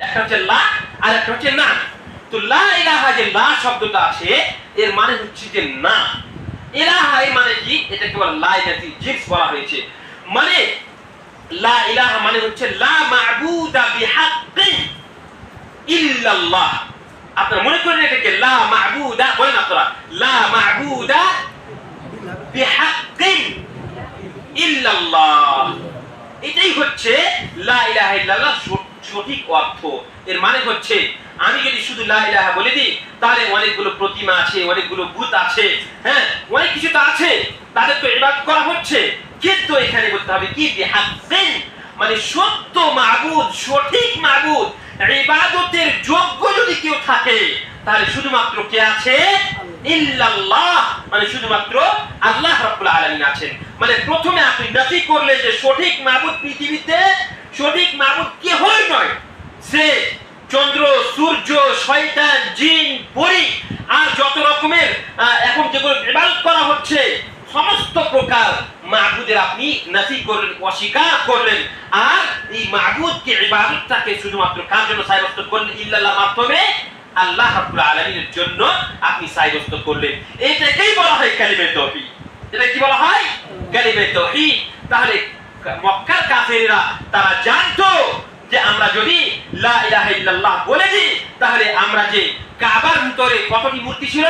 একটা হচ্ছে লা আর একটা হচ্ছে না। তো লা ইলাহা যে লা শব্দটা আছে এর মানে হচ্ছে যে না। ইলাহা এর মানে কি? এটা কেবল লা ইলাহি জিন্স বলা হয়েছে। মানে লা ইলাহা মানে হচ্ছে লা মা'বুদা বিহাক্কিন ইল্লাল্লাহ। আপনারা মনে করেন এটাকে লা মা'বুদা, বলেন আপনারা লা মা'বুদা বিহাক্কিন ইল্লাল্লাহ। এটাই হচ্ছে লা ইলাহা ইল্লাল্লাহ সঠিক অর্থ। এর মানে হচ্ছে আমি যদি শুধু লা ইলাহা বলে দিই তাহলে অনেকগুলো প্রতিমা আছে, অনেকগুলো বুত আছে, হ্যাঁ অনেক কিছু তো আছে, তাদের তো ইবাদত করা হচ্ছে, কিন্তু এখানে বলতে হবে কি বিহাক্কিন, মানে সত্য মাবুদ, সঠিক মাবুদ, ইবাদতের যোগ্য যদি কেউ থাকে তাহলে শুধুমাত্র কে আছে? ইল্লাল্লাহ, মানে শুধুমাত্র আল্লাহ রাব্বুল আলামিন আছেন। মানে প্রথমে আপনি নফি করলেন যে সঠিক মাবুদ পৃথিবীতে সঠিক মাবুদ কেহই নয়, সে চন্দ্র, সূর্য, শয়তান, জিন, পরী আর যত রকমের এখন যেগুলো ইবাদত করা হচ্ছে সমস্ত প্রকার মাবুদের আপনি নফি করলেন, অস্বীকার করলেন। আর এই মাবুদকে ইবাদতটাকে শুধুমাত্র কার জন্য সাব্যস্ত করলেন? ইল্লাল্লাহ মাধ্যমে আল্লাহ রাব্বুল আলামিনের জন্য আপনি সাব্যস্ত করলেন। এটাকেই বলা হয় কালিমে তাওহীদ। এটা কি বলা হয়? কালিমে তাওহীদ। তাহলে মক্কার কাফেররা তারা জানতো যে আমরা যদি লা ইলাহা ইল্লাল্লাহ বলে দিই তাহলে আমরা যে কাবার ভিতরে কতটি মূর্তি ছিল?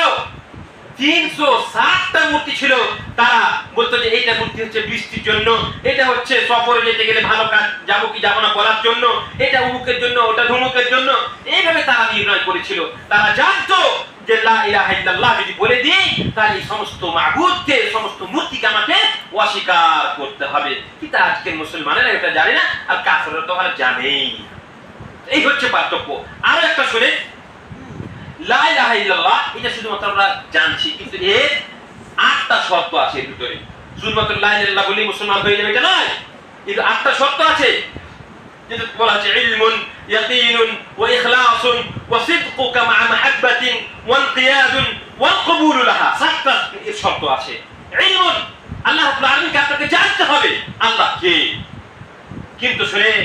360টা মূর্তি ছিল। তারা বলতো যে এইটা মূর্তি হচ্ছে বৃষ্টির জন্য, এটা হচ্ছে সফরে যেতে গেলে ভালো কাজ যাবো কি যাবো না বলার জন্য, এটা অমুকের জন্য, ওটা ধমুকের জন্য, এইভাবে তারা নির্ণয় করেছিল। তারা জানতো যে লা ইলাহা ইল্লাল্লাহ যদি বলে দিই তাহলে সমস্ত মাবুদকে, সমস্ত মূর্তিকে আমাকে অস্বীকার করতে হবে। কিন্তু আজকের মুসলমানেরা এটা জানে না, আর কাফেররা তো আর জানেই। এই হচ্ছে পার্থক্য। আরো একটা শুনে, লা ইলাহা ইল্লাল্লাহ এটা শুধুমাত্র আমরা জানছি, কিন্তু এর 8টা শর্ত আছে এর ভিতরে। শুধুমাত্র লা ইলাহা ইল্লাল্লাহ বলি মুসলমান হয়ে যাবে এটা নয়, কিন্তু 8টা শর্ত আছে। যেটা বলা আছে ইলমুন, ইয়াকিনুন, ওয়া ইখলাসুন, ওয়া সিদকুকা মা মাহাব্বাতিন, ওয়া ইনকিয়াদুন, ওয়া কবুলু লাহা। 7টা এর শর্ত আছে। ইলমুন, আল্লাহ রাব্বুল আলামিনকে আপনাকে জানতে হবে আল্লাহ কে। কিন্তু শুনেন,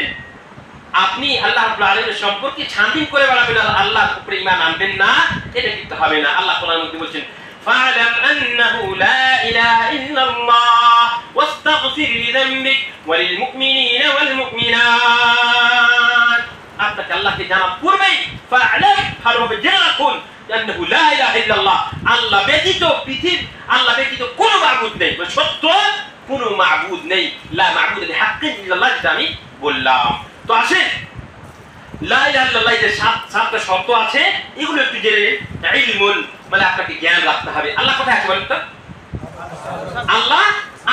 আপনি আল্লাহ রাব্বুল আলামিনের সম্পর্কে ছানবিন করে বেড়াবেন আর আল্লাহর উপরে ঈমান আনবেন না, এটা কিন্তু হবে না। আল্লাহ কোরআনের মধ্যে বলেছেন ফা'লাম আন্নাহু লা ইলাহা ইল্লাল্লাহ ওয়াস্তাগফির লিযামবিক ওয়া লিল মুমিনিনা ওয়াল মুমিনাত। আপনাকে আল্লাহকে জানার পূর্বেই ফা'লাম, ভালোভাবে জেনে রাখুন আন্নাহু লা ইলাহা ইল্লাল্লাহ, আল্লাহ ব্যতীত আল্লাহ ব্যতীত কোনো মাবুদ নেই, সত্য কোনো মাবুদ নেই। লা মাবুদা বিহাক্কিন ইল্লাল্লাহ, যেটা আমি বললাম। তো আসেন লা ইলাহা ইল্লাল্লাহ যে 7টা শর্ত আছে এগুলো একটু জেনে নিন। ইলমুন মানে আপনাকে জ্ঞান রাখতে হবে। আল্লাহ কোথায় আছে বলেন তো? আল্লাহ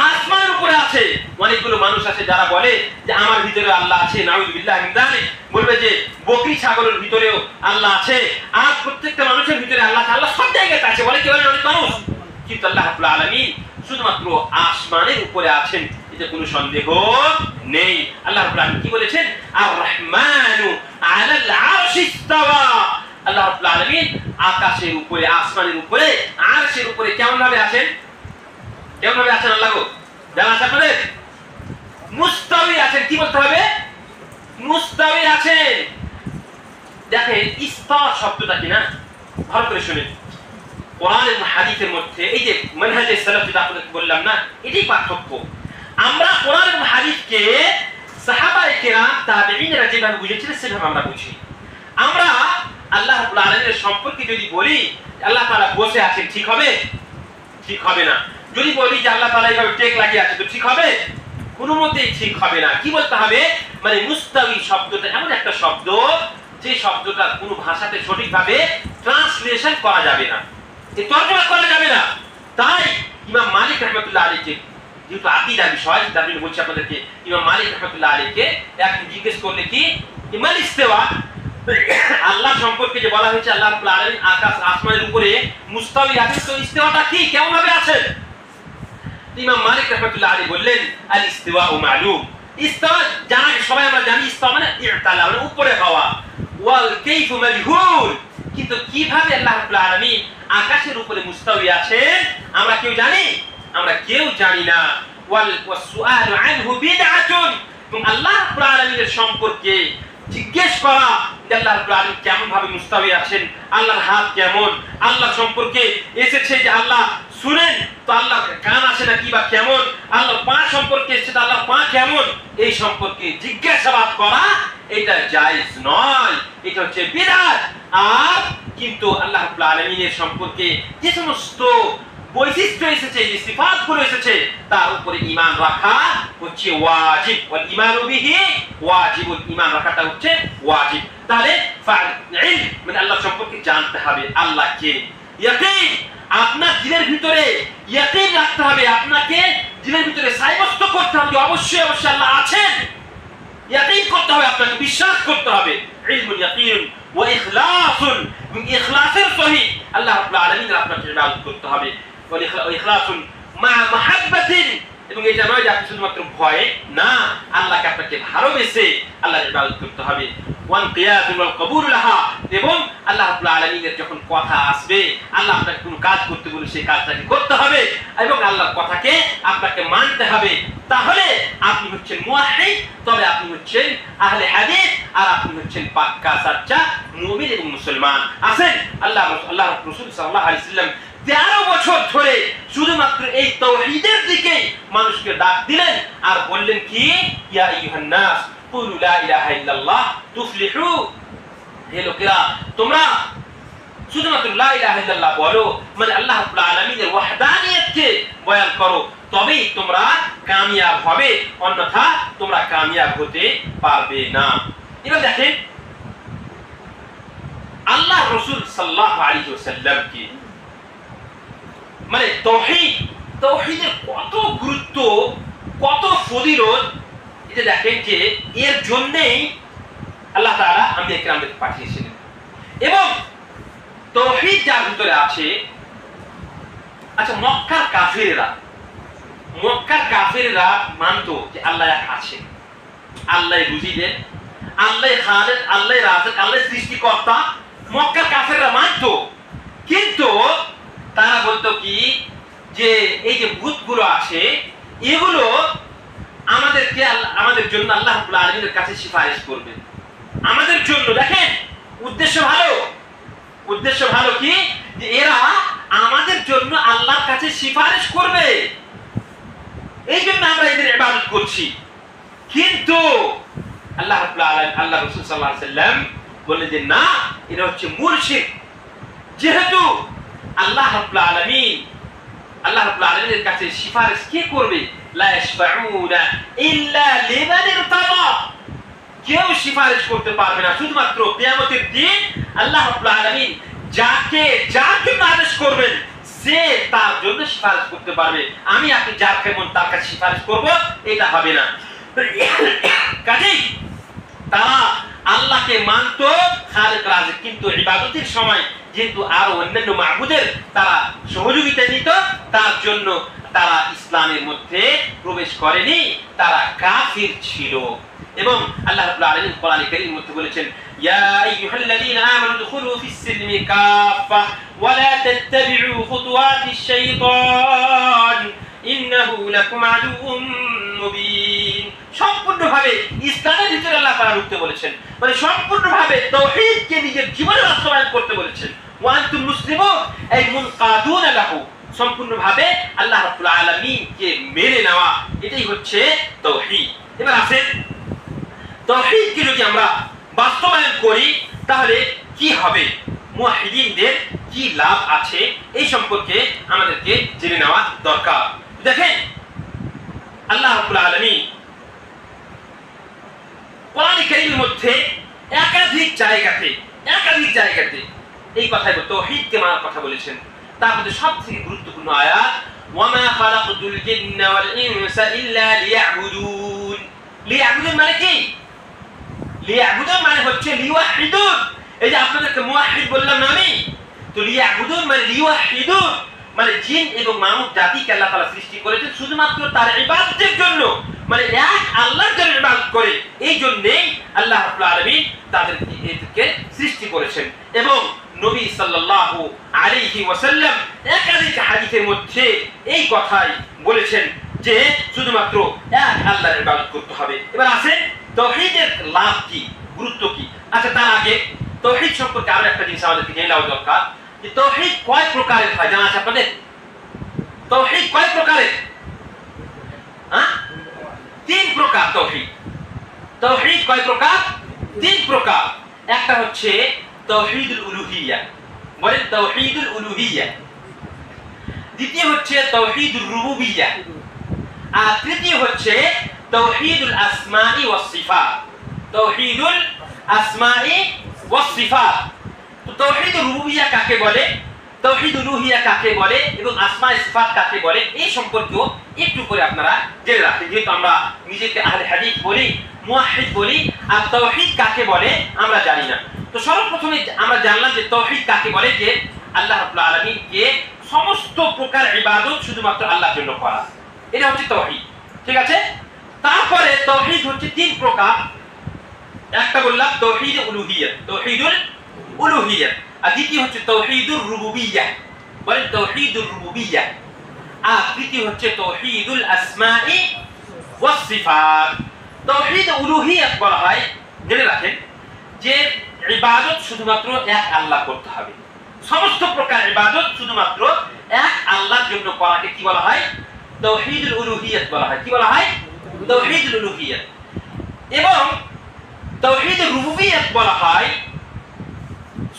আসমানের উপরে আছে। অনেকগুলো মানুষ আছে যারা বলে যে আমার ভিতরে আল্লাহ আছে, নাউযুবিল্লাহি মিন যালিক। বলবে যে বকরি ছাগলের ভিতরেও আল্লাহ আছে, আর প্রত্যেকটা মানুষের ভিতরে আল্লাহ আছে। আল্লাহ সব জায়গায় আছে বলে কি বলেন অনেক মানুষ, কিন্তু আল্লাহ রাব্বুল আলামিন শুধুমাত্র আসমানের উপরে আছেন, এতে কোনো সন্দেহ নেই। আল্লাহ রাব্বুল আলামিন কি বলেছেন? আর রহমানু আলাল আরশি ইস্তাওয়া। আল্লাহ রাব্বুল আলামিন আকাশের উপরে, আসমানের উপরে, আরশের উপরে কেমন ভাবে আছেন? কেমন ভাবে আছেন আল্লাহ গো? জানা আছে আপনাদের? মুস্তাওয়ী আছেন। কি বলতে হবে? মুস্তাওয়ী আছেন। দেখেন ইস্তাওয়া শব্দটা কি না, ভালো করে শুনেন। কোরআন এবং হাদিসের মধ্যে এই যে মানহাজে সালাফ যেটা আপনাদের বললাম না, এটাই পার্থক্য। আমরা কোরআন এবং হাদিসকে সাহাবায়ে কেরাম, তাবেঈনরা যেভাবে বুঝেছিলেন সেভাবে আমরা বুঝি। আমরা আল্লাহ রাব্বুল আলামিনের সম্পর্কে যদি বলি আল্লাহ তাআলা বসে আছেন, ঠিক হবে? ঠিক হবে না। যদি বলি যে আল্লাহ তাআলা এইভাবে টেক লাগিয়ে আছে, তো ঠিক হবে? কোনো মতেই ঠিক হবে না। কি বলতে হবে? মানে মুস্তাওয়ী শব্দটা এমন একটা শব্দ যে শব্দটা কোনো ভাষাতে সঠিকভাবে ট্রান্সলেশন করা যাবে না, তর্জমা করা যাবে না। তাই ইমাম মালিক রাহমাতুল্লাহ আলাইহি, যেহেতু আকীদা বিষয় আমি বলছি আপনাদেরকে, ইমাম মালিক রাহমাতুল্লাহ আলাইহি একদিন জিজ্ঞেস করলে কি ইমান ইস্তেওয়া, আল্লাহ সম্পর্কে যে বলা হয়েছে আল্লাহ রাব্বুল আলামিন আকাশ আসমানের উপরে মুস্তাওয়ী আছেন, তো ইস্তেওয়াটা কি, কেমন ভাবে আছেন? ইমাম মালিক রাহমাতুল্লাহ আলাইহি বললেন আল ইস্তিওয়াউ মালুম। ইস্তিওয়া জানা, সবাই আমরা জানি ইস্তিওয়া মানে ইরতালা, মানে উপরে হওয়া। ওয়াল কাইফু মাজহুল, কিন্তু কিভাবে আল্লাহ রাব্বুল আলামিন আকাশের উপরে মুস্তাওয়ী আছেন আমরা কেউ জানি? আমরা কেউ জানি না। ওয়াল ওয়াসুআলু আনহু বিদআতুন, এবং আল্লাহ রাব্বুল আলামিনের সম্পর্কে জিজ্ঞেস করা, যে আল্লাহ রাব্বুল আলামিন কেমন ভাবে মুস্তাওয়ী আছেন, আল্লাহর হাত কেমন, আল্লাহ সম্পর্কে এসেছে যে আল্লাহ শুনেন, তো আল্লাহর কান আছে নাকি বা কেমন, আল্লাহর পা সম্পর্কে এসেছে আল্লাহর পা কেমন, এই সম্পর্কে জিজ্ঞাসাবাদ করা এটা জায়েজ নয়, এটা হচ্ছে বিদআত। আর কিন্তু আল্লাহ রাব্বুল আলামিনের সম্পর্কে যে সমস্ত বৈশিষ্ট্য এসেছে, যে সিফাতগুলো এসেছে, তার উপরে ঈমান রাখা হচ্ছে ওয়াজিব। ওয়াল ঈমানু বিহি ওয়াজিবুল, ঈমান রাখাটা হচ্ছে ওয়াজিব। তাহলে ইলম মানে আল্লাহ সম্পর্কে জানতে হবে আল্লাহ কে। ইয়াকিন, আপনার দিলের ভিতরে ইয়াকিন রাখতে হবে, আপনাকে দিলের ভিতরে সাব্যস্ত করতে হবে অবশ্যই অবশ্যই আল্লাহ আছেন। ইয়াকিন করতে হবে, আপনাকে বিশ্বাস করতে হবে। ইলমুল ইয়াকিন ওয়া ইখলাসুন, ইখলাসের সহিত আল্লাহ রাব্বুল আলামিনের আপনাকে ইবাদত করতে হবে। ওয়া ইখলাসুন মা মাহাব্বাতিন, এবং এটা নয় যে আপনি শুধুমাত্র ভয়ে, না, আল্লাহকে আপনাকে ভালোবেসে আল্লাহর ইবাদত করতে হবে। ওয়ান কিয়াদুল ওয়াল কবুল লাহা, এবং আল্লাহ রাব্বুল আলামিনের যখন কথা আসবে, আল্লাহ আপনাকে কোনো কাজ করতে বলে সেই কাজটাকে করতে হবে এবং আল্লাহর কথাকে আপনাকে মানতে হবে। তাহলে আপনি হচ্ছেন মুওয়াহহিদ, তবে আপনি হচ্ছেন আহলে হাদিস, আর আপনি হচ্ছেন পাক্কা সাচ্চা মুমিন এবং মুসলমান। আছেন আল্লাহ রাসূল সাল্লাল্লাহু আলাইহি ওয়াসাল্লাম 13 বছর ধরে শুধুমাত্র এই তাওহীদের দিকে মানুষকে ডাক দিলেন আর বললেন কি, ইয়া আইয়ুহান নাস কুলু লা ইলাহা ইল্লাল্লাহ তুফলিহু, হে লোকেরা তোমরা শুধুমাত্র লা ইলাহা ইল্লাল্লাহ বলো, মানে আল্লাহ রাব্বুল আলামিনের ওয়াহদানিয়তকে বয়ান করো, তবেই তোমরা কামিয়াব হবে, অন্যথা তোমরা কামিয়াব হতে পারবে না। এবার দেখেন আল্লাহ রাসূল সাল্লাল্লাহু আলাইহি ওয়াসাল্লাম কি মানে তাওহীদের কত গুরুত্ব, কত ফজিলত, এটা দেখেন যে এর জন্যই আল্লাহ তাআলা আম্বিয়া কিরামকে পাঠিয়েছিলেন। এবং তাওহীদ যার ভিতরে আছে, আচ্ছা মক্কার কাফেররা মানতো যে আল্লাহ এক আছেন, আল্লাহ রুজি দেন, আল্লাহ খালেক, আল্লাহ রাযিক, আল্লাহ সৃষ্টিকর্তা, মক্কার কাফেররা মানতো। কিন্তু তারা বলতো কি যে এই যে ভূতগুলো আছে এগুলো আমাদের জন্য আল্লাহ রাব্বুল আলামিনের কাছে সুপারিশ করবে আমাদের জন্য। দেখেন উদ্দেশ্য ভালো কি যে এরা আমাদের জন্য আল্লাহর কাছে সুপারিশ করবে, এই জন্য আমরা এদের ইবাদত করছি। কিন্তু আল্লাহ রাব্বুল আলামিন, আল্লাহ রাসূল সাল্লাল্লাহু আলাইহি ওয়াসাল্লাম বললেন যে না, এটা হচ্ছে মূল শিরক। যেহেতু আল্লাহ রাব্বুল আলামিনের কাছে সুপারিশ কে করবে, লা ইয়াশফাউনা ইল্লা লিমান ইরতাদা, কেউ সুপারিশ করতে পারবে না, শুধুমাত্র কিয়ামতের দিন আল্লাহ রাব্বুল আলামিন যাকে আদেশ করবেন সে তার জন্য সুপারিশ করতে পারবে। আমি আপনি যার কেমন তার কাছে সুপারিশ করব, এটা হবে না। কাজেই তারা আল্লাহকে মানতো খালেক রাযিক, কিন্তু ইবাদতের সময় যেহেতু আরো অন্যান্য মাবুদের তারা সহযোগিতা নিত, তার জন্য তারা ইসলামের মধ্যে প্রবেশ করেনি, তারা কাফির ছিল। এবং আল্লাহ রাব্বুল আলামিন কোরআনে কারীমের মধ্যে বলেছেন, ইয়া আইয়ুহাল্লাযীনা আমানু দুখুলু ফিস-সিলমি কাফা ওয়া লা তাত্তাবি'উ খুতুওয়াতিশ শাইতান ইন্নাহু লাকুম আদুউম মুবিন। সম্পূর্ণভাবে ইসলামের ভিতরে আল্লাহ তাআলা ঢুকতে বলেছেন, মানে সম্পূর্ণভাবে তাওহীদকে নিজের জীবনে বাস্তবায়ন করতে বলেছেন। ওয়া আনতুম মুসলিমুন আই মুনকাদুনা লাহু, সম্পূর্ণভাবে আল্লাহ রাব্বুল আলামিনকে মেনে নেওয়া, এটাই হচ্ছে তাওহীদ। এবার আসেন তাওহীদকে যদি আমরা বাস্তবায়ন করি তাহলে কি হবে, মুওয়াহহিদিনদের কি লাভ আছে, এই সম্পর্কে আমাদেরকে জেনে নেওয়া দরকার। দেখেন আল্লাহ রাব্বুল আলামিন কোরআনে কারীমের মধ্যে একাধিক জায়গাতে এই কথাই তাওহীদকে মানার কথা বলেছেন। তার মধ্যে সবথেকে গুরুত্বপূর্ণ আয়াত, ওয়ামা খালাকতুল জিন্না ওয়াল ইনসা ইল্লা লিয়াবুদুন। লিয়াবুদুন মানে কি? লিয়াবুদুন মানে হচ্ছে লিওয়াহিদুন। এই যে আপনাদেরকে মুওয়াহহিদ বললাম না আমি, তো লিয়াবুদুন মানে লিওয়াহিদুন, মানে জিন এবং মানব জাতিকে আল্লাহ তাআলা সৃষ্টি করেছেন শুধুমাত্র তার ইবাদতের জন্য, মানে এক আল্লাহর জন্য ইবাদত করে, এই জন্যই আল্লাহ রাব্বুল আলামিন তাদেরকে সৃষ্টি করেছেন। এবং নবী সাল্লাল্লাহু আলাইহি ওয়াসাল্লাম একাধিক হাদিসের মধ্যে এই কথাই বলেছেন যে শুধুমাত্র এক আল্লাহর ইবাদত করতে হবে। এবার আসেন তাওহীদের লাভ কি, গুরুত্ব কি। আচ্ছা, তার আগে তাওহীদ সম্পর্কে আরো একটা জিনিস আমাদেরকে জেনে নেওয়া দরকার, যে তাওহীদ কয় প্রকারের হয় জানা আছে আপনাদের? তাওহীদ কয় প্রকারের? হ্যাঁ, 3 প্রকার তাওহীদ। তাওহীদ কয় প্রকার? 3 প্রকার। একটা হচ্ছে তাওহীদুল উলুহিয়্যা, বলেন তাওহীদুল উলুহিয়্যা। দ্বিতীয় হচ্ছে তাওহীদুর রুবুবিয়্যা, আর তৃতীয় হচ্ছে তাওহীদুল আসমাই ওয়াস সিফাত। তাওহীদুল আসমাই ওয়াস সিফাত। তো তাওহীদুর রুবুবিয়্যা কাকে বলে, তাওহীদ উলুহিয়্যা কাকে বলে এবং আসমায়ে সিফাত কাকে বলে, এই সম্পর্কেও একটু করে আপনারা জেনে রাখেন। যেহেতু আমরা নিজেকে আহলে হাদিস বলি, মুওয়াহহিদ বলি, আর তাওহীদ কাকে বলে আমরা জানি না। তো সর্বপ্রথমে আমরা জানলাম যে তাওহীদ কাকে বলে, যে আল্লাহ রাব্বুল আলামিনকে সমস্ত প্রকার ইবাদত শুধুমাত্র আল্লাহর জন্য করা, এটা হচ্ছে তাওহীদ। ঠিক আছে? তারপরে তাওহীদ হচ্ছে 3 প্রকার। একটা বললাম তাওহীদ উলুহিয়্যা, তাওহীদুল উলুহিয়্যা, আর দ্বিতীয় হচ্ছে তাওহীদুর রুবুবিয়্যা, বলেন তাওহীদুর রুবুবিয়্যা, আর তৃতীয় হচ্ছে তাওহীদুল আসমাই ওয়াস সিফাত। তাওহীদ উলুহিয়্যা বলা হয়, জেনে রাখেন, যে ইবাদত শুধুমাত্র এক আল্লাহ করতে হবে। সমস্ত প্রকার ইবাদত শুধুমাত্র এক আল্লাহর জন্য করাকে কি বলা হয়? তাওহীদুল উলুহিয়্যা বলা হয়। কি বলা হয়? তাওহীদুল উলুহিয়্যা। এবং তাওহীদুর রুবুবিয়্যা বলা হয়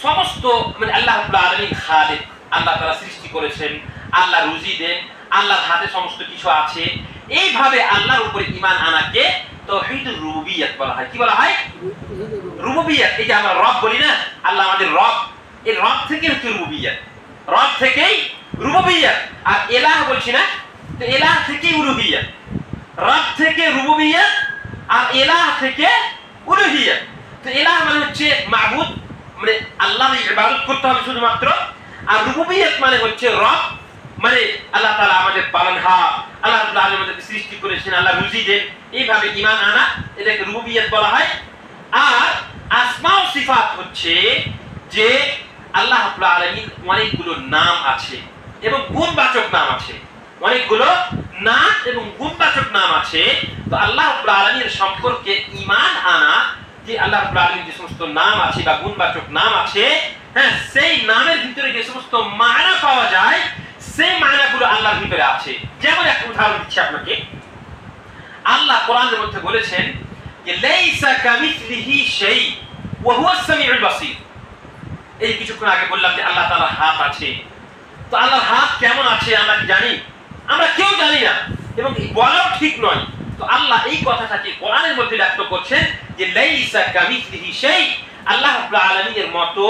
সমস্ত, মানে আল্লাহ রাব্বুল আলামিন খালিক, আল্লাহ তাআলা সৃষ্টি করেছেন, আল্লাহ রুজি দেন, আল্লাহর হাতে সমস্ত কিছু আছে, এইভাবে আল্লাহর উপরে ঈমান আনাকে তাওহীদুর রুবুবিয়্যা বলা হয়। কি বলা হয়? রুবুবিয়্যা। এই যে আমরা রব বলি না, আল্লাহ আমাদের রব, এই রব থেকে হচ্ছে রুবুবিয়্যা, রব থেকেই রুবুবিয়্যা। আর ইলাহ বলছি না, তো ইলাহ থেকে উলুহিয়্যা, রব থেকে রুবুবিয়্যা, আর ইলাহ থেকে উলুহিয়্যা। তো ইলাহ মানে হচ্ছে মাবুদ, মানে আল্লাহর ইবাদত করতে হবে শুধুমাত্র, আর রুবুবিয়্যা মানে হচ্ছে রব, মানে আল্লাহ তাআলা আমাদের পালনহার, আল্লাহ রাব্বুল আলামিন আমাদের সৃষ্টি করেছেন, আল্লাহ রুজি দেন, এইভাবে ঈমান আনা, এটাকে রুবুবিয়্যা বলা হয়। আর আসমা ও সিফাত হচ্ছে যে আল্লাহ রাব্বুল আলামিন অনেকগুলো নাম আছে এবং গুণবাচক নাম আছে, অনেকগুলো নাম এবং গুণবাচক নাম আছে। তো আল্লাহ রাব্বুল আলামিনের সম্পর্কে ঈমান আনা, যে আল্লাহ রাব্বুল আলামিনের যে সমস্ত নাম আছে বা গুণবাচক নাম আছে, হ্যাঁ, সেই নামের ভিতরে যে সমস্ত মানা পাওয়া যায়, সেই মানাগুলো আল্লাহর ভিতরে আছে। যেমন একটা উদাহরণ দিচ্ছি আপনাকে। আল্লাহ কোরআনের মধ্যে বলেছেন যে লাইসা কামিসলিহি শাই ওয়া হুয়াস সামিউল বাসীর। এই কিছুক্ষণ আগে বললাম যে আল্লাহ তাআলার হাত আছে। তো আল্লাহর হাত কেমন আছে আমরা কি জানি? আমরা কেউ জানি না, এবং বলাও ঠিক নয়। তো আল্লাহ এই কথাটাকে কোরআনের মধ্যে ব্যক্ত করছেন যে লাইসা কামিসলিহি শাই, আল্লাহ রাব্বুল আলামিনের মতো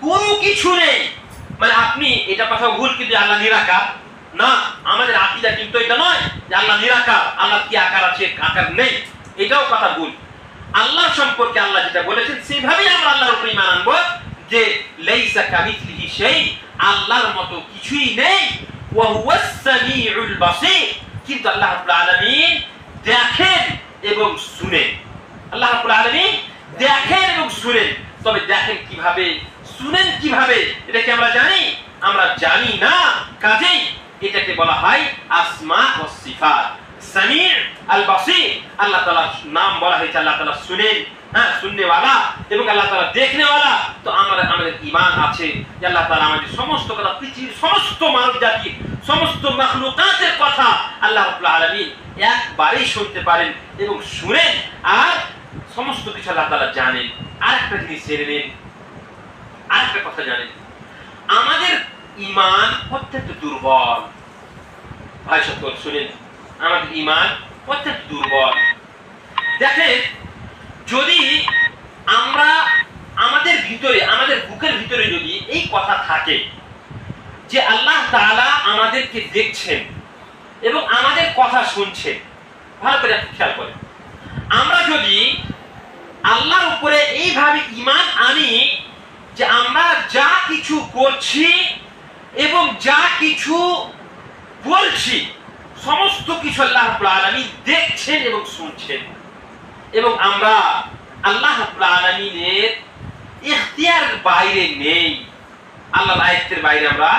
কোনো কিছু নেই। মানে আপনি এটা কথা ভুল, কিন্তু আল্লাহ নিরাকার না, আমাদের আকীদা কিন্তু এটা নয় যে আল্লাহ নিরাকার, আল্লাহ কি আকার আছে, আকার নেই, এটাও কথা ভুল। আল্লাহ সম্পর্কে আল্লাহ যেটা বলেছেন সেভাবেই আমরা আল্লাহর উপর ঈমান আনবো, যে লাইসা কামিসলিহি শাই, আল্লাহর মতো কিছুই নেই, ওয়া হুয়াস সামিউল বাসীর, কিন্তু আল্লাহ রাব্বুল আলামিন দেখেন এবং শুনেন। আল্লাহ রাব্বুল আলামিন দেখেন এবং শুনেন। তবে দেখেন কিভাবে, শুনেন কিভাবে, এটা কি আমরা জানি? আমরা জানি না। কাজেই এটাকে বলা হয় আসমা ওয়াস সিফাত। সামি' আল বাসীর, আল্লাহ তাআলার নাম বলা হয়েছে আল্লাহ তাআলা শুনেন, হ্যাঁ, শুননেওয়ালা, এবং আল্লাহ তাআলা দেখনেওয়ালা। তো আমাদের ঈমান আছে যে আল্লাহ তাআলা আমাদের সমস্ত কথা, পৃথিবীর সমস্ত মানব জাতির সমস্ত মাখলুকাতের কথা আল্লাহ রাব্বুল আলামিন একবারেই শুনতে পারেন এবং শুনেন, আর সমস্ত কিছু আল্লাহ তাআলা জানেন। আরেকটা জিনিস জেনে নিন, আরেকটা কথা জানেন, আমাদের ঈমান অত্যন্ত দুর্বল। ভাই সকল শুনেন, আমাদের ঈমান অত্যন্ত দুর্বল। দেখেন, যদি আমরা আমাদের ভিতরে, আমাদের বুকের ভিতরে যদি এই কথা থাকে যে আল্লাহ তাআলা আমাদেরকে দেখছেন এবং আমাদের কথা শুনছেন, ভালো করে খেয়াল করেন, আমরা যদি আল্লাহর উপরে এইভাবে ঈমান আনি যে আমরা যা কিছু করছি এবং যা কিছু বলছি সমস্ত কিছু আল্লাহ রাব্বুল আলামিন দেখছেন এবং শুনছেন, এবং আমরা আল্লাহ রাব্বুল আলামিনের ইখতিয়ারের বাইরে নেই, আল্লাহর আয়াতের বাইরে আমরা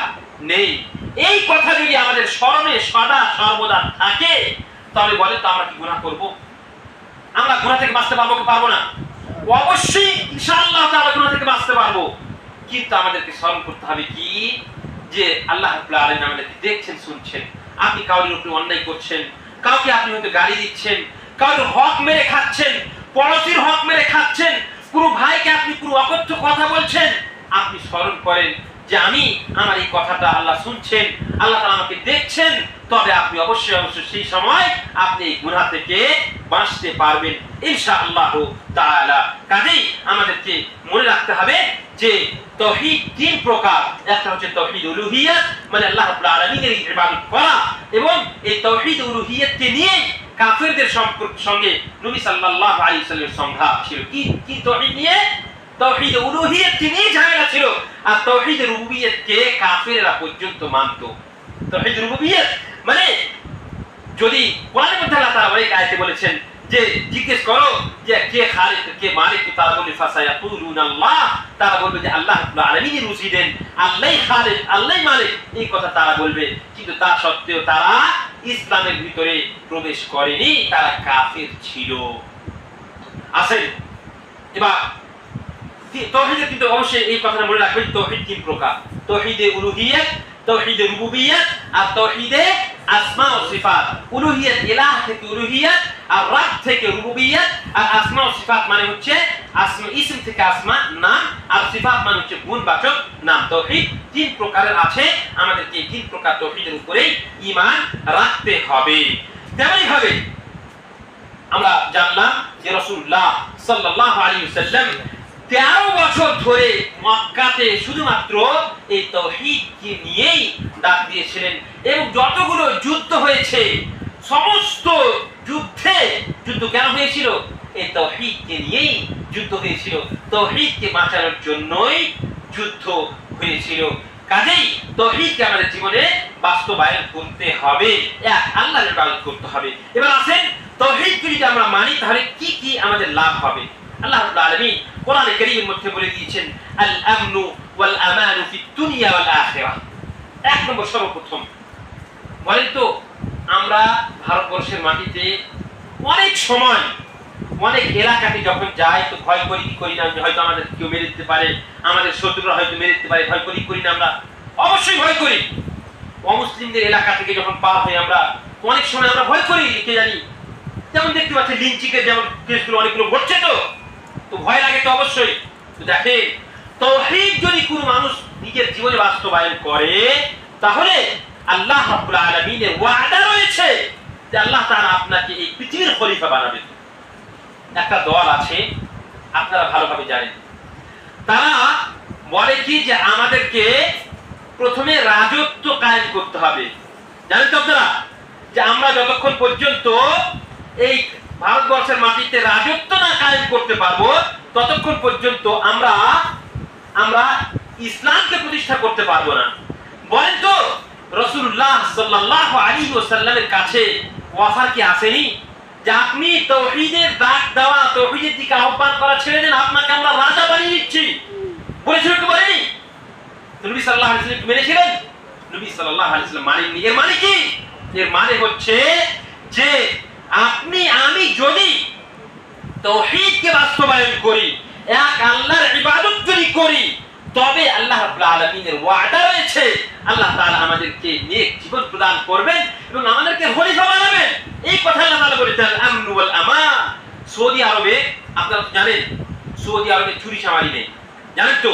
নেই, এই কথা যদি আমাদের স্মরণে সদা সর্বদা থাকে, তাহলে বলেন তো আমরা কি গুনাহ করব? আমরা গুনাহ থেকে বাঁচতে পারবো কি পারবো না? অবশ্যই ইনশাআল্লাহ তাআলা গুনাহ থেকে বাঁচতে পারবো। কিন্তু আমাদেরকে স্মরণ করতে হবে কি, যে আল্লাহ রাব্বুল আলামিন আমাদেরকে দেখছেন, শুনছেন। আপনি কাউরির উপরে অন্যায় করছেন, কাউকে আপনি হয়তো গালি দিচ্ছেন, কাউর হক মেরে খাচ্ছেন, পড়োশির হক মেরে খাচ্ছেন, পুরো ভাইকে আপনি পুরো অকথ্য কথা বলছেন। আপনি স্মরণ করেন যে আমি আমার এই কথাটা আল্লাহ শুনছেন, আল্লাহ তাআলা আমাকে দেখছেন, তবে আপনি অবশ্যই সেই সময় আপনি এই গুনাহ থেকে বাঁচতে পারবেন ইনশাআল্লাহ তাআলা। কাজেই আমাদেরকে মনে রাখতে হবে যে তাওহীদ তিন প্রকার। একটা হচ্ছে তাওহীদ উলুহিয়্যাত, মানে আল্লাহ রাব্বুল আলামিনের ইবাদত করা, এবং এই তাওহীদ উলুহিয়্যাতকে নিয়ে কাফেরদের সঙ্গে নবী সাল্লাল্লাহু আলাইহি ওয়াসাল্লামের সংঘাত ছিল। কি তাওহীদ নিয়ে? তাওহীদ উলুহিয়্যাত নিয়ে ঝামেলা ছিল। আর তাওহীদ রুবুবিয়্যাতকে কাফেররা পর্যন্ত মানত। তাওহীদ রুবুবিয়্যাত মানে, যদি কোরআনের মধ্যে আল্লাহ তাআলা এই আয়াতে বলেছেন যে জিজ্ঞেস করো যে কে খালিক কে মালিক, তারা বলবে ফাসায়াকুলুনা আল্লাহ, তারা বলবে যে আল্লাহ রাব্বুল আলামিনই রুজি দেন, আল্লাহই খালিক, আল্লাহই মালিক, এই কথা তারা বলবে। কিন্তু তা সত্ত্বেও তারা ইসলামের ভিতরে প্রবেশ করেনি, তারা কাফের ছিল। আসেন এবার তাওহীদের কিন্তু অবশ্যই এই কথাটা মনে রাখবেন, তাওহীদ তিন প্রকার: তাওহীদে উলুহিয়্যাত, তাওহীদে রুবুবিয়্যাত, আর তাওহীদে আসমা ও সিফাত। উলুহিয়্যাত ইলাহ থেকে উলুহিয়্যাত, আর রাব থেকে রুবুবিয়্যাত, আর আসমা ও সিফাত মানে হচ্ছে আসমা, ইসম থেকে আসমা নাম, আর সিফাত মানে হচ্ছে গুণবাচক নাম। তাওহীদ তিন প্রকারের আছে, আমাদেরকে এই তিন প্রকার তাওহীদের উপরেই ঈমান রাখতে হবে। তেমনি ভাবে আমরা জানলাম যে রাসূলুল্লাহ সাল্লাল্লাহু আলাইহি ওয়াসাল্লাম 13 বছর ধরে মক্কাতে শুধুমাত্র এই তাওহীদকে নিয়েই ডাক দিয়েছিলেন, এবং যতগুলো যুদ্ধ হয়েছে সমস্ত যুদ্ধ কেন হয়েছিল? এই তাওহীদকে নিয়েই যুদ্ধ হয়েছিল, তাওহীদকে বাঁচানোর জন্যই যুদ্ধ হয়েছিল। কাজেই তাওহীদকে আমাদের জীবনে বাস্তবায়ন করতে হবে, এক আল্লাহর ইবাদত করতে হবে। এবার আসেন তাওহীদকে যদি আমরা মানি তাহলে কি কি আমাদের লাভ হবে। আল্লাহ রাব্বুল আলামিন কোরআনে কারীমের মধ্যে বলে দিয়েছেন আল আমনু ওয়াল আমানু ফিদ দুনিয়া ওয়াল আখিরাহ। এক নম্বর, সর্বপ্রথম বলেন তো, আমরা ভারতবর্ষের মাটিতে অনেক সময় অনেক এলাকাতে যখন যাই তো ভয় করি কি করি না, হয়তো আমাদের কেউ মেরে দিতে পারে, আমাদের শত্রুরা হয়তো মেরে দিতে পারে, ভয় করি না? আমরা অবশ্যই ভয় করি। অমুসলিমদের এলাকা থেকে যখন পার হই আমরা অনেক সময় আমরা ভয় করি, কে জানি, যেমন দেখতে পাচ্ছি লিঞ্চিকের যেমন কেসগুলো অনেকগুলো ঘটছে, তো ভয় লাগে তো অবশ্যই। তো দেখেন, তাওহীদ যদি কোনো মানুষ নিজের জীবনে বাস্তবায়ন করে তাহলে আল্লাহ রাব্বুল আলামিনের ওয়াদা রয়েছে যে আল্লাহ তাআলা আপনাকে এই পৃথিবীর খলিফা বানাবেন। একটা দল আছে, আপনারা ভালোভাবে জানেন, তারা বলে কি যে আমাদেরকে প্রথমে রাজত্ব কায়েম করতে হবে। জানেন তো আপনারা যে আমরা যতক্ষণ পর্যন্ত এই ভারতবর্ষের মাটিতে রাজত্ব না কায়েম করতে পারবো ততক্ষণ পর্যন্ত আমরা ইসলামকে প্রতিষ্ঠা করতে পারবো না। বলেন তো, রাসূলুল্লাহ সাল্লাল্লাহু আলাইহি ওয়াসাল্লামের কাছে ওয়াফা কি আসেনি যে আপনি তাওহীদের ডাক দেওয়া, তাওহীদের দিকে আহ্বান করা ছেড়ে দেন, আপনাকে আমরা রাজা বানিয়ে দিচ্ছি? বলেছিল কি বলেনি? নবী সাল্লাল্লাহু আলাইহি ওয়াসাল্লাম মেনেছিলেন? নবী সাল্লাল্লাহু আলাইহি ওয়াসাল্লাম মানেননি। এর মানে কি? এর মানে হচ্ছে যে আপনি আমি যদি তাওহীদকে বাস্তবায়ন করি, এক আল্লাহর ইবাদত যদি করি, তবে আল্লাহ রাব্বুল আলামিনের ওয়াদা রয়েছে আল্লাহ তাআলা আমাদেরকে নেক জীবন প্রদান করবেন এবং আমাদেরকে খলিফা বানাবেন। এই কথা আল্লাহ তাআলা বলেছেন আমনু ওয়াল আমান। সৌদি আরবে আপনারা জানেন, সৌদি আরবে চুরি চামারি নেই, জানেন তো?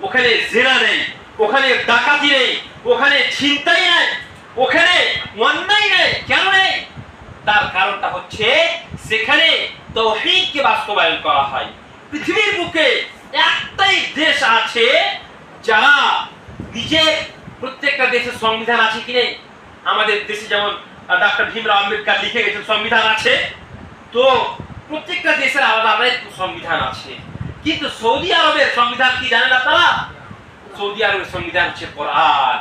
ওখানে জিনা নেই, ওখানে ডাকাতি নেই, ওখানে ছিনতাই নেই, ওখানে অন্যায় নেই। কেন নেই? তার কারণটা হচ্ছে সেখানে তাওহীদকে বাস্তবায়ন করা হয়। পৃথিবীর বুকে একটাই দেশ আছে যারা নিজের, প্রত্যেকটা দেশের সংবিধান আছে কি নেই? আমাদের দেশে যেমন ডক্টর ভীমরাও আম্বেদকর লিখে গেছেন সংবিধান আছে, তো প্রত্যেকটা দেশের আলাদা আলাদা সংবিধান আছে। কিন্তু সৌদি আরবের সংবিধান কি জানেন আপনারা? সৌদি আরবের সংবিধান হচ্ছে কোরআন।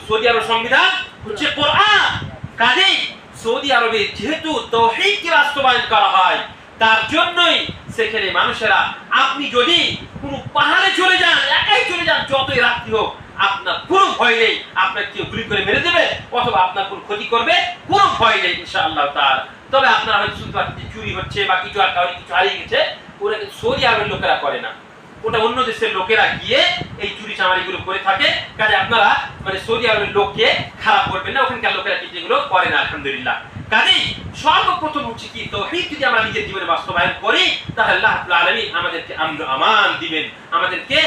সৌদি আরবের সংবিধান হচ্ছে কোরআন। কাজেই সৌদি আরবে যেহেতু তাওহীদকে বাস্তবায়ন করা হয়, তার জন্যই সেখানে মানুষেরা, আপনি যদি কোনো পাহাড়ে চলে যান, একাই চলে যান, যতই রাত্রি হোক, আপনার কোনো ভয় নেই, আপনার কেউ গুলি করে মেরে দেবে অথবা আপনার কোনো ক্ষতি করবে, কোনো ভয় নেই ইনশাআল্লাহ তাআলা। তবে আপনারা হয়তো শুনতে পাচ্ছেন চুরি হচ্ছে বা কিছু, আর কারো কিছু হারিয়ে গেছে, ওরা কিন্তু সৌদি আরবের লোকেরা করে না, ওটা অন্য দেশের লোকেরা গিয়ে এই চুরি চামারিগুলো করে থাকে। কাজে আপনারা মানে সৌদি আরবের লোককে খারাপ করবেন না, ওখানকার লোকেরা কিন্তু এগুলো করে না আলহামদুলিল্লাহ। কাজেই সর্বপ্রথম হচ্ছে কি তৌহিদ যদি আমরা নিজের জীবনে বাস্তবায়ন করি তাহলে আল্লাহ রাব্বুল আলামিন আমাদেরকে আমন আমান দিবেন, আমাদেরকে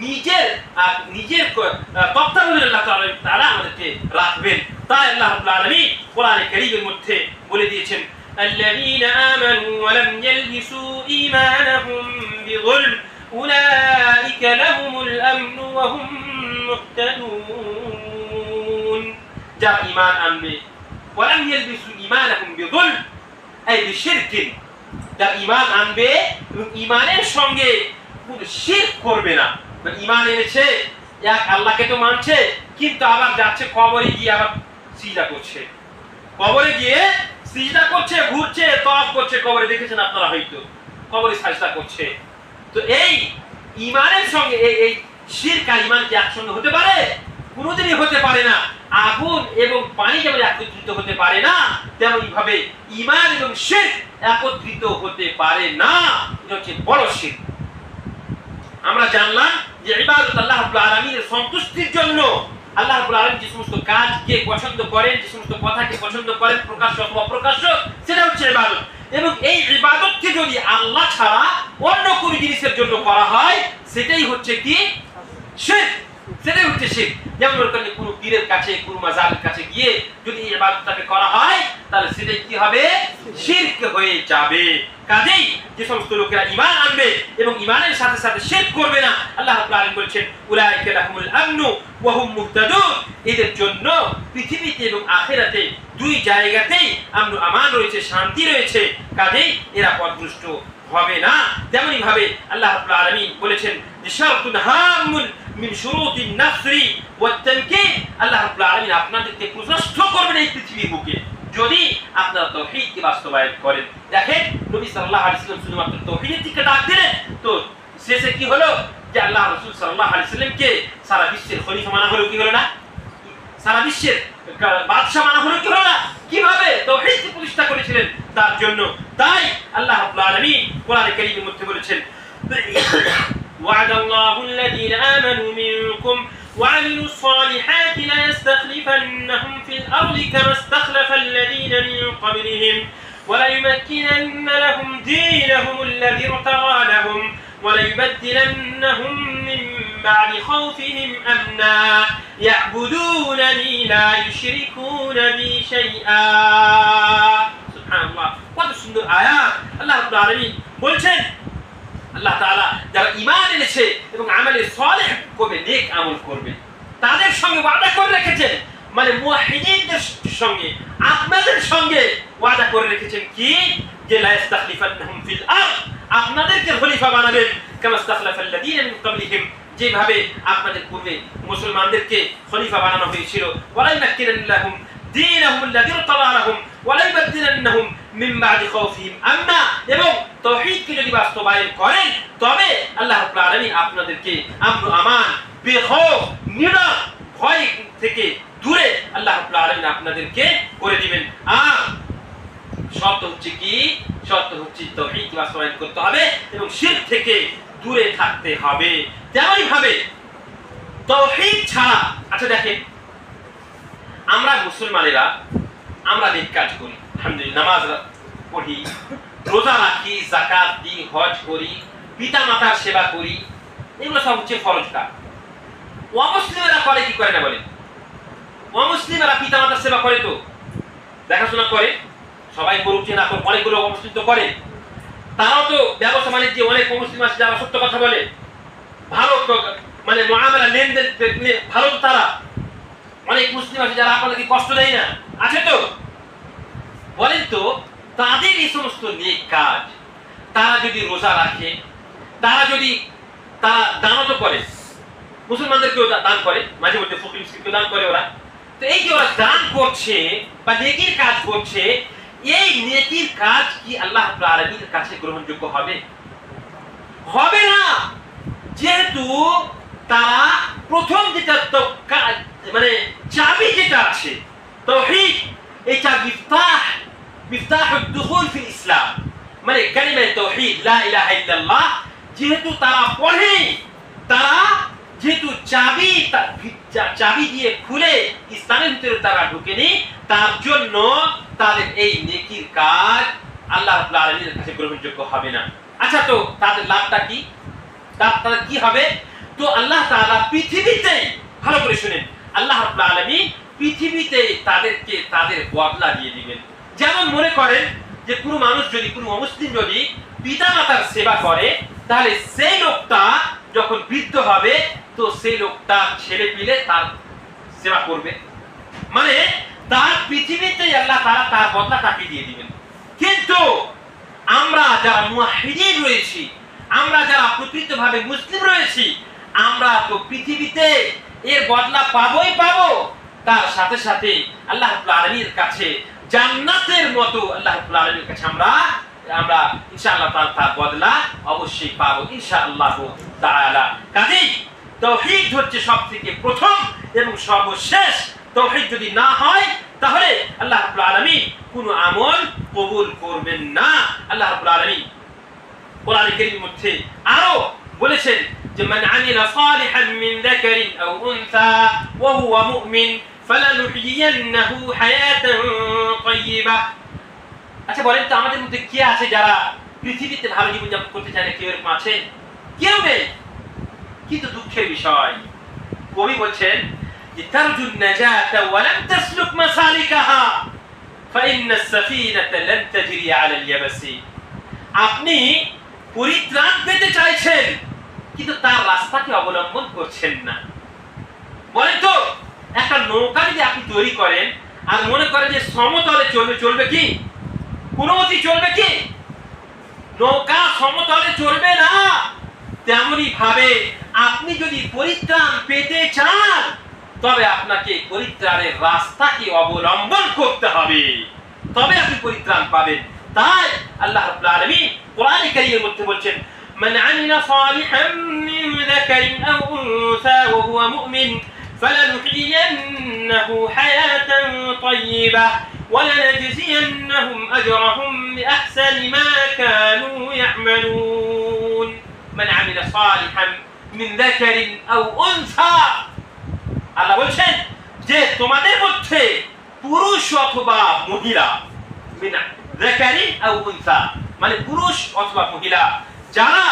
নিজের তত্ত্বাবধানে আল্লাহ তাআলা আমাদেরকে রাখবেন। তাই আল্লাহ রাব্বুল আলামিন কোরআনে কারীমের মধ্যে বলে দিয়েছেন الذين آمنوا ولم يلبسوا إيمانهم بظلم أولئك لهم الأمن وهم مهتدون। যারা ঈমান আনবে ولم يلبسوا إيمانهم بظلم أي بشرك، যারা ঈমান আনবে এবং ঈমানের সঙ্গে কোনো শিরক করবে না, মানে ঈমান এনেছে এক আল্লাহকে তো মানছে কিন্তু আবার যাচ্ছে কবরে গিয়ে আবার সিজদা করছে, কবরে গিয়ে সিজদা করছে, ঘুরছে, তওয়াফ করছে, কবরে দেখেছেন আপনারা হয়তো কবরে সাজদা করছে। তো এই ঈমানের সঙ্গে এই শিরক আর ঈমান কি একসঙ্গে হতে পারে? কোনোদিনই হতে পারে না। আগুন এবং পানি যেমন একত্রিত হতে পারে না, তেমনি ভাবে ঈমান এবং শিরক একত্রিত হতে পারে না। এটা হচ্ছে বড় শিরক। আমরা জানলাম যে ইবাদত আল্লাহ রাব্বুল আলামিনের সন্তুষ্টির জন্য আল্লাহ রাব্বুল আলামিন যে সমস্ত কাজকে পছন্দ করেন, যে সমস্ত কথাকে পছন্দ করেন প্রকাশ্য অথবা অপ্রকাশ্য, সেটা হচ্ছে ইবাদত। এবং এই ইবাদতকে যদি আল্লাহ ছাড়া অন্য কোনো জিনিসের জন্য করা হয় সেটাই হচ্ছে কি শিরক, সেটাই হচ্ছে শিরক। যেমন কোনো পীরের কাছে কোনো মাজারের কাছে গিয়ে যদি এই ইবাদতটাকে করা হয় তাহলে সেটাই কি হবে? শিরক হয়ে যাবে। কাজেই যে সমস্ত লোকেরা ঈমান আনবে এবং ঈমানের সাথে সাথে শিরক করবে না, আল্লাহ রাব্বুল আলামিন বলেছেন উলাইকা লাহুমুল আমনু ওয়া হুম মুহতাদুন, এদের জন্য পৃথিবীতে এবং আখিরাতে দুই জায়গাতেই আমন আমান রয়েছে, শান্তি রয়েছে। কাজেই এরা পথভ্রষ্ট হবে না। তেমনি ভাবে আল্লাহ রাব্বুল আলামিন বলেছেন যে শারতুন হামুন মিন শুরুতিন নাসরি ওয়াত তামকিন, আল্লাহ রাব্বুল আলামিন আপনাদেরকে প্রশস্ত করবেন এই পৃথিবীর বুকে যদি আপনারা তাওহীদকে বাস্তবায়ন করেন। দেখেন নবী সাল্লাল্লাহু আলাইহি ওয়াসাল্লাম শুধুমাত্র তাওহীদের দিকে ডাক দিলেন, তো শেষে কি হলো যে আল্লাহ রাসূল সাল্লাল্লাহু আলাইহি ওয়াসাল্লামকে সারা বিশ্বের খলিফা মানা হলো, কি হলো না? সারা বিশ্বের বাদশা মানা হলো, কি হলো না? কিভাবে তাওহীদকে প্রতিষ্ঠা করেছিলেন তার জন্য। তাই আল্লাহ রাব্বুল আলামিন কোরআনে কারীমের মধ্যে বলেছেন ওয়া'দাল্লাহু আল্লাযীনা আমানু মিনকুম وعملوا الصالحات ليستخلفنهم في الأرض كما استخلف الذين من قبلهم وليمكنن لهم دينهم الذي ارتضى لهم وليبدلنهم من بعد خوفهم أمنا يعبدونني لا يشركون بي شيئا। سبحان الله، কত সুন্দর আয়াত। আল্লাহ রাব্বুল আলামিন বলছেন আল্লাহ তাআলা যারা ঈমান এনেছে এবং আমলে সালেহ করবে, নেক আমল করবে, তাদের সঙ্গে ওয়াদা করে রেখেছেন, মানে মুওয়াহিদিনদের সঙ্গে আপনাদের সঙ্গে ওয়াদা করে রেখেছেন কি যে লা ইস্তাখলিফান্নাহুম ফিল আরদ, আপনাদেরকে খলিফা বানাবেন কামা ইস্তাখলাফাল্লাযীনা মিন ক্বাবলিহিম, যেভাবে আপনাদের পূর্বে মুসলমানদেরকে খলিফা বানানো হয়েছিল। ওয়ালা ইউমাক্কিনান্নাহুম দীনাহুম আল্লাযী ইরতাদা লাহুম ওয়ালা ইউবাদদিলান্নাহুম মিন বা'দি খাউফিহিম আমনা, এবং তাওহীদকে যদি বাস্তবায়ন করেন তবে আল্লাহ রাব্বুল আলামিন আপনাদেরকে আমন আমান, বেখৌফ, নিডর, ভয় থেকে দূরে আল্লাহ রাব্বুল আলামিন আপনাদেরকে করে দিবেন। আর শর্ত হচ্ছে কি? শর্ত হচ্ছে তাওহীদ বাস্তবায়ন করতে হবে এবং শিরক থেকে দূরে থাকতে হবে। তেমনি ভাবে তাওহীদ ছাড়া, আচ্ছা দেখেন আমরা মুসলমানেরা আমরা নেক কাজ করি, আলহামদুলিল্লাহ, নামাজ পড়ি, রোজা রাখি, যাকাত দিই, হজ করি, পিতা মাতার সেবা করি, এগুলো সব হচ্ছে ফরজ কাজ। অমুসলিমেরা করে কি করে না বলেন? অমুসলিমেরা পিতা মাতার সেবা করে, তো দেখাশোনা করে, সবাই করুক যে না করুক, অনেকগুলো অমুসলিম তো করে। তারাও তো ব্যবসা বাণিজ্যে অনেক অমুসলিম আছে যারা সত্য কথা বলে, ভালো মানে মুআমালা লেনদেন ভালো, তো তারা অনেক মুসলিম আছে যারা আপনাদেরকে কষ্ট দেয় না, আছে তো? বলেন তো তাদের এই সমস্ত নেক কাজ, তারা যদি রোজা রাখে, তারা যদি তারা দানও তো করে, মুসলমানদেরকেও দান করে, মাঝে মধ্যে ফকির মিসকিনকেও দান করে ওরা। তো এই যে ওরা দান করছে বা নেকির কাজ করছে, এই নেকির কাজ কি আল্লাহ রাব্বুল আলামিনের কাছে গ্রহণযোগ্য হবে? হবে না। যেহেতু তারা প্রথম যেটা মানে চাবি যেটা আছে তাওহীদ, এটা মিফতাহুদ দুখুল ফিল ইসলাম, মানে কালিমা তাওহীদ লা ইলাহা ইল্লাল্লাহ যেহেতু তারা পড়ে, তারা যেহেতু চাবি দিয়ে খুলে ইসলামের ভিতরে তারা ঢুকেনি, তার জন্য তাদের এই নেকির কাজ আল্লাহ রাব্বুল আলামিনের কাছে গ্রহণযোগ্য হবে না। আচ্ছা, তো তাদের লাভটা কি? তাদের কি হবে? তো আল্লাহ তাআলা পৃথিবীতে, ভালো করে শুনেন, আল্লাহ রাব্বুল আলামিন পৃথিবীতে তাদেরকে তাদের বদলা দিয়ে দিবেন। যেমন মনে করেন যে কোনো মানুষ যদি, কোনো অমুসলিম যদি পিতামাতার সেবা করে, তাহলে সেই লোকটা যখন বৃদ্ধ হবে তো সেই লোকটা ছেলে পিলে তার সেবা করবে, মানে তার পৃথিবীতে আল্লাহ তাআলা তার বদলা তাকে দিয়ে দিবেন। কিন্তু আমরা যারা মুওয়াহহিদিন রয়েছি, আমরা যারা প্রকৃতভাবে মুসলিম রয়েছি, আমরা তো পৃথিবীতে এর বদলা পাবোই পাবো, তার সাথে সাথে আল্লাহ রাব্বুল আলামিনের কাছে জান্নাতের মতো আল্লাহ রাব্বুল আলামিনের কাছে আমরা ইনশাআল্লাহ তার বদলা অবশ্যই পাবো ইনশাআল্লাহ তাআলা। কাজেই তাওহীদ হচ্ছে সবথেকে প্রথম এবং সর্বশেষ। তাওহীদ যদি না হয় তাহলে আল্লাহ রাব্বুল আলামিন কোনো আমল কবুল করবেন না। আল্লাহ রাব্বুল আলামিন কোরআন কারীমের মধ্যে আরো বলেছেন যে মান আমিলা সালিহান মিন যাকারিন আও উনসা ওয়া হুয়া মুমিন ফালানুহয়িয়ান্নাহু হায়াতান তাইয়্যিবা। আচ্ছা বলেন তো, আমাদের মধ্যে কে আছে যারা পৃথিবীতে ভালো জীবন যাপন করতে চায় না? কেউ এরকম আছে? কেউ নেই। কিন্তু দুঃখের বিষয়, কবি বলছেন যে তারজুন নাজাতা ওয়া লাম তাসলুক মাসালিকাহা ফাইন্নাস সাফিনাতা লান তাজরি আলা আল-ইয়াবসি। আপনি পরিত্রাণ পেতে চাইছেন কিন্তু তার রাস্তাকে অবলম্বন করছেন না। বলেন তো, একটা নৌকা যদি আপনি তৈরি করেন আর মনে করেন যে সমতলে চলবে কি? কোনো মতেই চলবে কি? নৌকা সমতলে চলবে না। তেমনি ভাবে আপনি যদি পরিত্রাণ পেতে চান তবে আপনাকে পরিত্রাণের রাস্তাকে অবলম্বন করতে হবে, তবে আপনি পরিত্রাণ পাবেন। তাই আল্লাহ রাব্বুল আলামিন কোরআনে কারীমের মধ্যে বলছেন মান আমিলা সালিহান মিন যাকারিন আও উনসা ওয়া হুয়া মুমিন ফালানুহয়িয়ান্নাহু হায়াতান তাইয়্যিবা ওয়া লানাজজিয়ান্নাহুম আজরাহুম বিআহসানি মা কানু ইয়া'মালুন। মান আমিলা সালিহান মিন যাকারিন আও উনসা, আল্লাহ বলছেন যে তোমাদের মধ্যে পুরুষ অথবা মহিলা, মিনা যাকারিন আও উনসা মানে পুরুষ অথবা মহিলা, যারা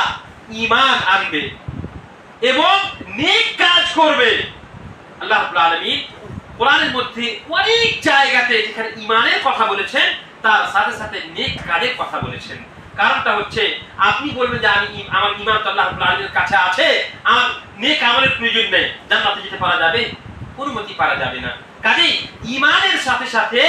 ঈমান আনবে এবং নেক কাজ করবে। আল্লাহ রাব্বুল আলামিন কোরআনের মধ্যে অনেক জায়গাতে যেখানে ঈমানের কথা বলেছেন তার সাথে সাথে নেক কাজের কথা বলেছেন। কারণটা হচ্ছে আপনি বলবেন যে আমার ঈমান তো আল্লাহ রাব্বুল আলামিনের কাছে আছে, আমার নেক আমলের প্রয়োজন নেই, জান্নাতে যেতে পারা যাবে? কোনো মতেই পারা যাবে না। কাজেই ঈমানের সাথে সাথে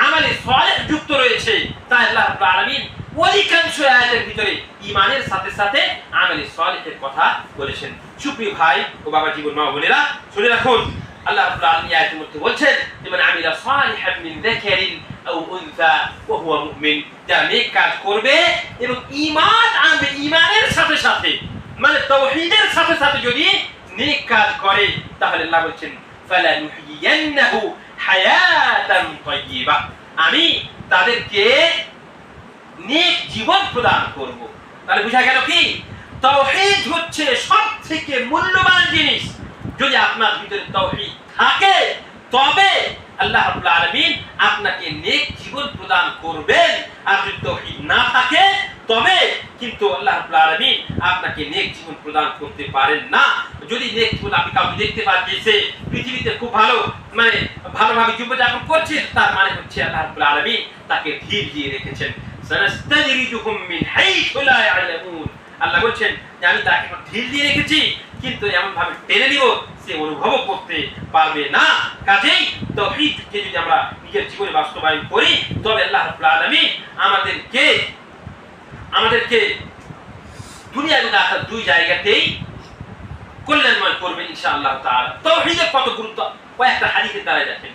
আমলে সালেহ যুক্ত রয়েছে। তাই আল্লাহ রাব্বুল আলামিন অধিকাংশ আয়াতের ভিতরে ঈমানের সাথে সাথে আমলে সালেহের কথা বলেছেন। সুপ্রিয় ভাই ও বাবা জীবন মা বোনেরা, শুনে রাখুন, আল্লাহ রাব্বুল আলামিন আয়াতের মধ্যে বলছেন যে মান আমিলা সালিহান মিন যাকারিন আও উনসা ওয়া হুয়া মুমিন, যারা নেক কাজ করবে এবং ঈমান আনবে, ঈমানের সাথে সাথে মানে তাওহীদের সাথে সাথে যদি নেক কাজ করে তাহলে আল্লাহ বলছেন ফালানুহয়িয়ান্নাহু হায়াতান তাইয়্যিবা, আমি তাদেরকে নেক জীবন প্রদান করব। তাহলে বুঝা গেল কি? তাওহীদ হচ্ছে সবথেকে মূল্যবান জিনিস। যদি আপনার ভিতরে তাওহীদ থাকে তবে আল্লাহ রাব্বুল আলামিন আপনাকে নেক জীবন প্রদান করবেন। আর যদি তাওহীদ না থাকে তবে কিন্তু আল্লাহ রাব্বুল আলামিন আপনাকে নেক জীবন প্রদান করতে পারেন না। যদি নেক জীবন আপনি কাউকে দেখতে পাচ্ছেন সে পৃথিবীতে খুব ভালোভাবে জীবনযাপন করছে, তার মানে হচ্ছে আল্লাহ রাব্বুল আলামিন তাকে ঢিল দিয়ে রেখেছেন। সানাস্তাজরিজুহুম মিন হাইথু লা ইয়ালামুন, আল্লাহ বলছেন যে আমি তাকে ঢিল দিয়ে রেখেছি কিন্তু এমন ভাবে টেনে নিব সে অনুভব করতে পারবে না। কাজেই তাওহীদকে যদি আমরা নিজের জীবনে বাস্তবায়ন করি তবে আল্লাহ রাব্বুল আলামিন আমাদেরকে দুনিয়া এবং আখিরাত দুই জায়গাতেই কল্যাণময় করবেন ইনশাআল্লাহ তাআলা। তাওহীদের কত গুরুত্ব কয়েকটা হাদিসের দ্বারা দেখেন।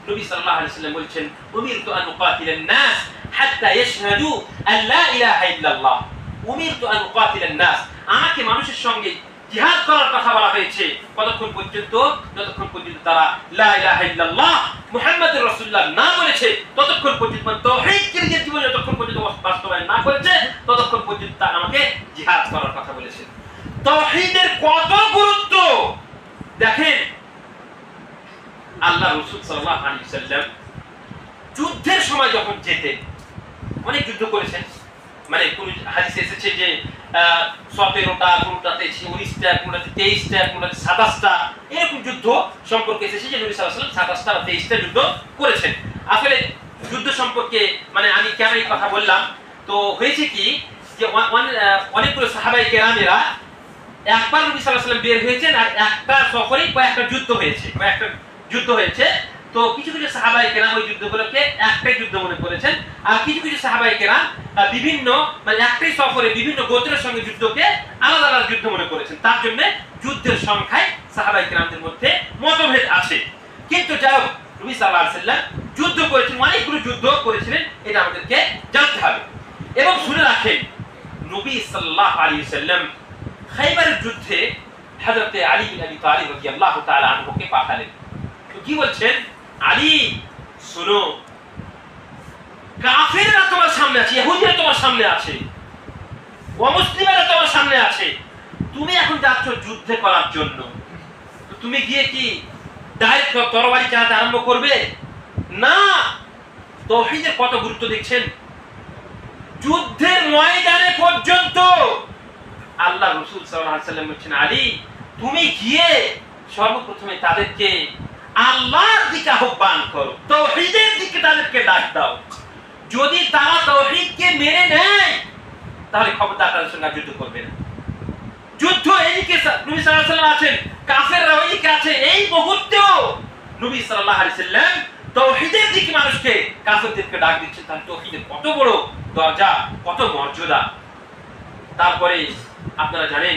নবী সাল্লাল্লাহু আলাইহি ওয়াসাল্লাম বলেছেন উমিরতু আন উকাতিলান নাস হাত্তা ইয়াশহাদু আন লা ইলাহা ইল্লাল্লাহ। উমিরতু আন উকাতিলান নাস, আমাকে মানুষের সঙ্গে জিহাদ করার কথা বলা হয়েছে কতক্ষণ পর্যন্ত, যতক্ষণ পর্যন্ত তারা লা ইলাহা ইল্লাল্লাহ মুহাম্মাদুর রাসূলুল্লাহ না বলেছে, ততক্ষণ পর্যন্ত তাওহীদকে নিজের জীবনে যতক্ষণ পর্যন্ত বাস্তবায়ন না করেছে, ততক্ষণ পর্যন্ত তারা আমাকে জিহাদ করার কথা বলেছে। তাওহীদের কত গুরুত্ব দেখেন। আল্লাহ রাসূল সাল্লাল্লাহু আলাইহি ওয়াসাল্লাম যুদ্ধের সময় যখন যেতেন, অনেক যুদ্ধ করেছেন, মানে কোন হাদিসে এসেছে যে 17টা, কোনটাতে 19টা, কোনটাতে 23টা, কোনটাতে 27টা, এরকম যুদ্ধ সম্পর্কে এসেছে যে নবী সাল্লাল্লাহু আলাইহি ওয়াসাল্লাম 27টা বা 23টা যুদ্ধ করেছেন। আসলে যুদ্ধ সম্পর্কে মানে আমি কেন এই কথা বললাম, তো হয়েছে কি যে অনেকগুলো সাহাবায়ে কেরামেরা একবার নবী সাল্লাল্লাহু আলাইহি ওয়াসাল্লাম বের হয়েছেন আর একটা সফরেই কয়েকটা যুদ্ধ হয়েছে। তো কিছু কিছু সাহাবায়ে কেরাম ওই যুদ্ধগুলোকে একটাই যুদ্ধ মনে করেছেন, আর কিছু কিছু সাহাবায়ে কেরাম বিভিন্ন মানে একটাই সফরে বিভিন্ন গোত্রের সঙ্গে যুদ্ধকে আলাদা আলাদা যুদ্ধ মনে করেছেন। তার জন্য যুদ্ধের সংখ্যায় সাহাবায়ে কেরামদের মধ্যে মতভেদ আছে। কিন্তু যাই হোক, নবী সাল্লাল্লাহু আলাইহি ওয়াসাল্লাম যুদ্ধ করেছেন, অনেকগুলো যুদ্ধ করেছিলেন, এটা আমাদেরকে জানতে হবে। এবং শুনে রাখেন, নবী সাল্লাল্লাহু আলাইহি ওয়াসাল্লাম খাইবারের যুদ্ধে হযরত আলী বিন আবি তালিব রাদিয়াল্লাহু তাআলা আনহুকে পাঠালেন। তো কি বলছেন, আলী শোনো, কাফেররা তোমার সামনে আছে, ইহুদিরা তোমার সামনে আছে, অমুসলিমরা তোমার সামনে আছে, তুমি এখন যাচ্ছ যুদ্ধে করার জন্য। তো তুমি গিয়ে কি ডাইরেক্ট তরবারি চালাতে আরম্ভ করবে? না। তাওহীদের কত গুরুত্ব দেখছেন। যুদ্ধের ময়দানে পর্যন্ত আল্লাহ রাসূল সাল্লাল্লাহু আলাইহি ওয়াসাল্লাম বলেছেন, আলী তুমি গিয়ে সর্বপ্রথমে তাদেরকে আল্লাহর দিকে আহ্বান করো, তাওহীদের দিকে তাদেরকে ডাক দাও। যদি তারা তাওহীদকে মেনে নেয় তাহলে খবরদার তাদের সঙ্গে যুদ্ধ করবে না। যুদ্ধ এইদিকে নবী সাল্লাল্লাহু আলাইহি ওয়াসাল্লাম আছেন, কাফেররা ওইদিকে আছে। এই মুহূর্তেও নবী সাল্লাল্লাহু আলাইহি ওয়াসাল্লাম তাওহীদের দিকে মানুষকে, কাফেরদেরকে ডাক দিচ্ছেন। তার তাওহীদের কত বড় দরজা, কত মর্যাদা। তারপরে আপনারা জানেন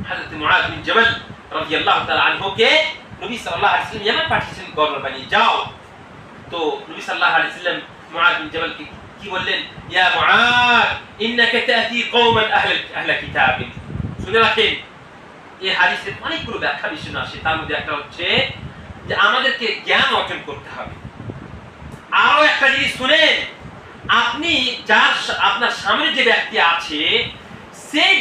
হযরত মুআয বিন জাবাল রাদিয়াল্লাহু তাআলা আনহুকে নবী সাল্লাল্লাহু আলাইহি ওয়াসাল্লাম ইয়ামান পাঠিয়েছেন গভর্নর বানিয়ে, যাও। তো নবী সাল্লাল্লাহু আলাইহি ওয়াসাল্লাম মুআয বিন জাবালকে কি বললেন, ইয়া মুআয ইন্নাকা তাতি কওমান আহলা কিতাব। শুনে রাখেন, এই হাদিসের অনেকগুলো ব্যাখ্যা বিষয় আছে। তার মধ্যে একটা হচ্ছে যে আমাদেরকে জ্ঞান অর্জন করতে হবে। আরো একটা জিনিস শুনেন, আপনি যার আপনার সামনে যে ব্যক্তি আছে সেই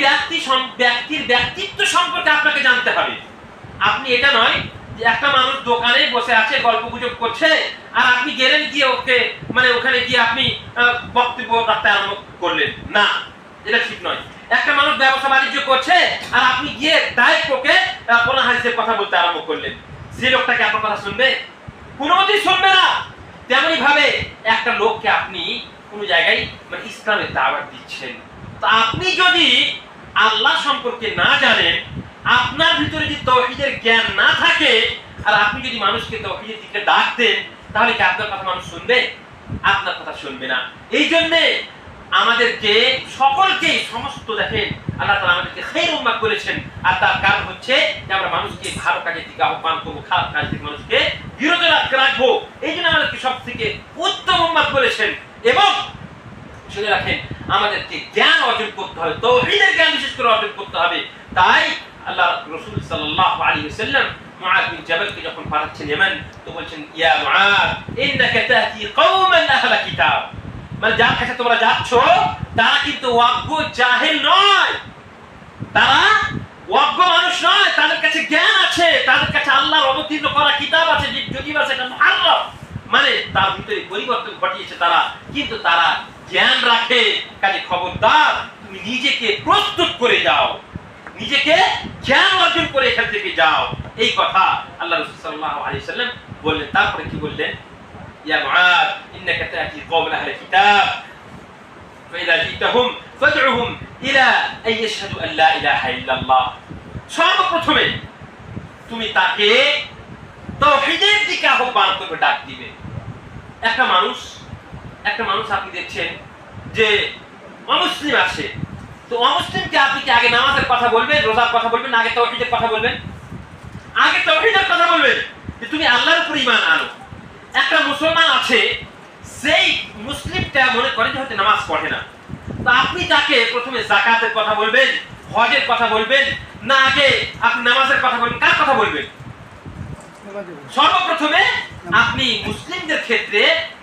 ব্যক্তির ব্যক্তিত্ব সম্পর্কে আপনাকে জানতে হবে। আপনি এটা নয় যে একটা মানুষ দোকানে বসে আছে, গল্পগুজব করছে, আর আপনি গেলেন গিয়ে ওকে মানে ওখানে গিয়ে আপনি বক্তব্য রাখতে আরম্ভ করলেন, না, এটা ঠিক নয়। একটা মানুষ ব্যবসা বাণিজ্য করছে আর আপনি গিয়ে ডাইরেক্ট ওকে কোন হাদিসের কথা বলতে আরম্ভ করলেন, সেই লোকটাকে আপনার কথা শুনবে? কোনো মতেই শুনবে না। তেমনি ভাবে একটা লোককে আপনি কোন জায়গায় মানে ইসলামের দাওয়াত দিচ্ছেন, তো আপনি যদি আল্লাহ সম্পর্কে না জানেন, আপনার ভিতরে যদি তাওহীদের জ্ঞান না থাকে, আর আপনি যদি মানুষকে তাওহীদের দিকে ডাক দেন, তাহলে কি আপনার কথা মানুষ শুনবে? আপনার কথা শুনবে না। এই জন্য আমাদেরকে সকলকে সমস্ত দেখেন আল্লাহ তাআলা আমাদেরকে খায়রুল উম্মাহ বলেছেন, আর তার কারণ হচ্ছে যে আমরা মানুষকে ভালো কাজের দিকে আহ্বান করবো, খারাপ কাজ থেকে মানুষকে বিরত রাখবো। এই জন্য আমাদেরকে সব থেকে উত্তম উম্মাহ বলেছেন। এবং শুনে রাখেন, আমাদেরকে জ্ঞান অর্জন করতে হবে, তাওহীদের জ্ঞান বিশেষ করে অর্জন করতে হবে। তাই আল্লাহ রাসূল সাল্লাল্লাহু আলাইহি ওয়াসাল্লাম মুআয বিন জাবালকে যখন পাঠাচ্ছেন ইয়ামান, তো বলছেন, ইয়া মুআয ইন্নাকা তাতি কওমান আহলা কিতাব। মানে যার কাছে তোমরা যাচ্ছ তারা কিন্তু অজ্ঞ জাহেল নয়, তারা অজ্ঞ মানুষ নয়, তাদের কাছে জ্ঞান আছে, তাদের কাছে আল্লাহর অবতীর্ণ করা কিতাব আছে, যদি বা সেটা মুহাররফ মানে তার ভিতরে পরিবর্তন ঘটিয়েছে তারা, কিন্তু তারা জ্ঞান রাখে। কাজে খবরদার তুমি নিজেকে প্রস্তুত করে যাও, নিজেকে জ্ঞান অর্জন করে এখান থেকে যাও। এই কথা আল্লাহ রাসূল সাল্লাল্লাহু আলাইহি ওয়াসাল্লাম বললেন। তারপরে কি বললেন, ইয়া মুআয ইন্নাকা তাতি কওমান আহলা কিতাব ফাইযা জিতাহুম ফাদউহুম ইলা আন ইয়াশহাদু আন লা ইলাহা ইল্লাল্লাহ। সর্বপ্রথমে তুমি তাকে তাওহীদের দিকে আহ্বান করবে, ডাক দিবে। একটা মানুষ আপনি দেখছেন যে অমুসলিম আছে, তো অমুসলিমকে আপনি কি আগে নামাজের কথা বলবেন, রোজার কথা বলবেন, আগে তাওহীদের কথা বলবেন? আগে তাওহীদের কথা বলবেন যে তুমি আল্লাহর উপর ঈমান আনো। একটা মুসলমান আছে, সেই মুসলিমটা মনে করে যে হয়তো নামাজ পড়ে না, তো আপনি তাকে প্রথমে যাকাতের কথা বলবেন, হজের কথা বলবেন, না আগে আপনি নামাজের কথা বলবেন? কার কথা বলবেন? সর্বপ্রথমে আপনি মুসলিমদের ক্ষেত্রে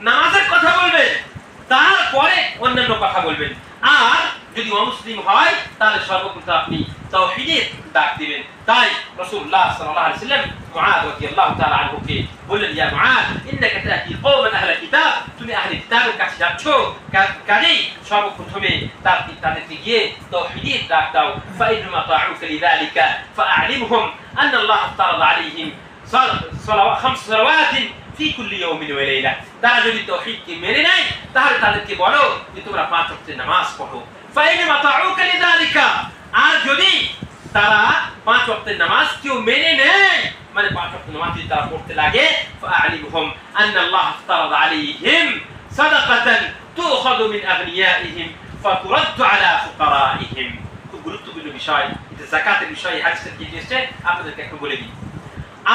নামাজের কথা বলবেন, তারপরে অন্যান্য কথা বলবেন। আর যদি অমুসলিম হয় তাহলে সর্বপ্রথম আপনি তাওহীদের ডাক দিবেন। তাই রাসূলুল্লাহ সাল্লাল্লাহু আলাইহি ওয়াসাল্লাম মুআদ রাদিয়াল্লাহু তাআলা আনহুকে বললেন, ইয়া মুআদ ইন্নাকা তাতি কওমান আহলা কিতাব, তুমি আহলে কিতাবের কাছে যাচ্ছ, কাজেই সর্বপ্রথমে তাদেরকে গিয়ে তাওহীদের ডাক দাও। ফাইন্নামা তা'উকা লিযালিকা ফাআলিমহুম আন্না আল্লাহ তাআলা আলাইহিম খামস সালাওয়াতিন ফি কুল্লি ইয়াওমিন ওয়া লাইলা। তারা যদি তাওহীদকে মেনে নেয় তাহলে তাদেরকে বলো যে তোমরা 5 ওয়াক্তের নামাজ পড়ো। ফাইন্নামা তা'উকা লিযালিকা, আর যদি তারা 5 ওয়াক্তের নামাজ কেউ মেনে নেয়, মানে 5 ওয়াক্ত নামাজ যদি তারা পড়তে লাগে, ফাআলিমহুম আন্না আল্লাহ তাআলা আলাইহিম সাদাকাতান তুখাযু মিন আগনিয়াইহিম ফাতুরাদ্দু আলা ফুকারাইহিম। খুব গুরুত্বপূর্ণ বিষয়, এটা যাকাতের বিষয়। হাদিসে কি এসেছে আপনাদেরকে একটু বলে দিই।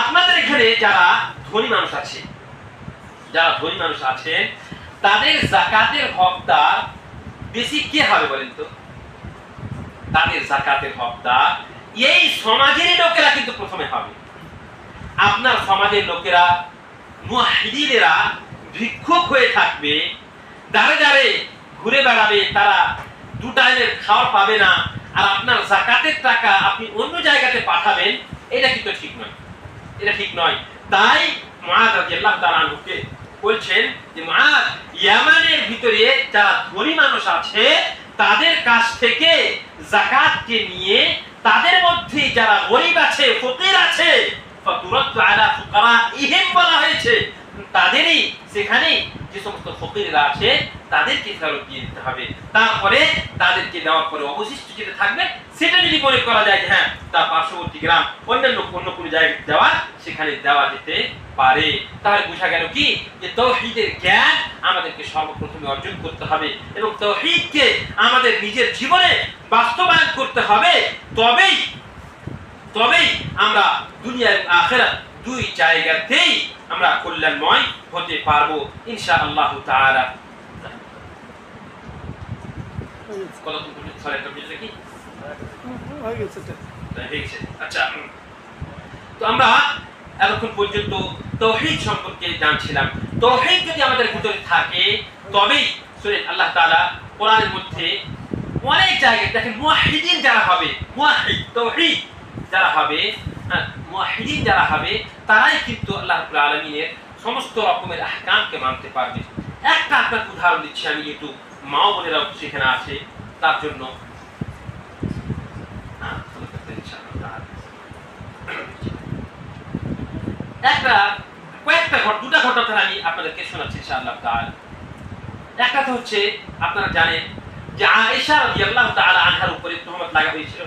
আপনাদের এখানে যারা ধনী মানুষ আছে, তাদের যাকাতের হকদার বেশি কে হবে বলেন তো? তাদের যাকাতের হকদার এই সমাজের লোকেরা কিন্তু প্রথমে হবে। আপনার সমাজের লোকেরা, মুয়াহিদিনেরা ভিক্ষুক হয়ে থাকবে, দাঁড়ে দাঁড়ে ঘুরে বেড়াবে, তারা 2 টাইমের খাওয়া পাবে না, আর আপনার যাকাতের টাকা আপনি অন্য জায়গাতে পাঠাবেন, এটা কিন্তু ঠিক নয়, এটা ঠিক নয়। তাই মুআদ রাদিয়াল্লাহু তাআলা আনহুকে বলছেন যে মুআদ, ইয়ামানের ভিতরে যারা ধনী মানুষ আছে তাদের কাছ থেকে যাকাতকে নিয়ে তাদের মধ্যে যারা গরীব আছে, ফকির আছে, ফাতুরাদ্দু আলা ফুকারাইহিম বলা হয়েছে, তাদেরই সেখানে যে সমস্ত ফকিররা আছে তাদেরকে ফেরত দিয়ে দিতে হবে। তারপরে তাদেরকে দেওয়ার পরে অবশিষ্ট যেটা থাকবে সেটা যদি মনে করা যায় যে হ্যাঁ তার পার্শ্ববর্তী গ্রাম অন্য কোনো জায়গায় দেওয়া, সেখানে দেওয়া যেতে পারে। তাহলে বোঝা গেল কি যে তাওহীদের জ্ঞান আমাদেরকে সর্বপ্রথমে অর্জন করতে হবে এবং তাওহীদকে আমাদের নিজের জীবনে বাস্তবায়ন করতে হবে। তবেই আমরা দুনিয়া এবং আখিরাত 2 জায়গাতেই আমরা কল্যাণময় হতে পারবো ইনশাআল্লাহ তাআলা। আচ্ছা, তো আমরা এতক্ষণ পর্যন্ত তাওহীদ সম্পর্কে জানছিলাম। তাওহীদ যদি আমাদের ভিতরে থাকে তবেই শুনেন আল্লাহ তাআলা কোরআনের মধ্যে অনেক জায়গায় দেখেন, মুয়াহিদিন যারা হবে, তাওহীদ যারা হবে, মুয়াহিদিন যারা হবে তারাই কিন্তু আল্লাহ রাব্বুল আলামিনের সমস্ত রকমের আহকামকে মানতে পারবে। একটা আপনার উদাহরণ দিচ্ছি আমি, একটু মা বোনেরা সেখানে আছে তার জন্য। দুটা ঘটনা আমি আপনাদেরকে শোনাচ্ছি ইনশাআল্লাহ তাআলা। একটা তো হচ্ছে আপনারা জানেন যে আয়েশা রাদিয়াল্লাহু তাআলা আনহার উপরে তুহমত লাগা হয়েছিল,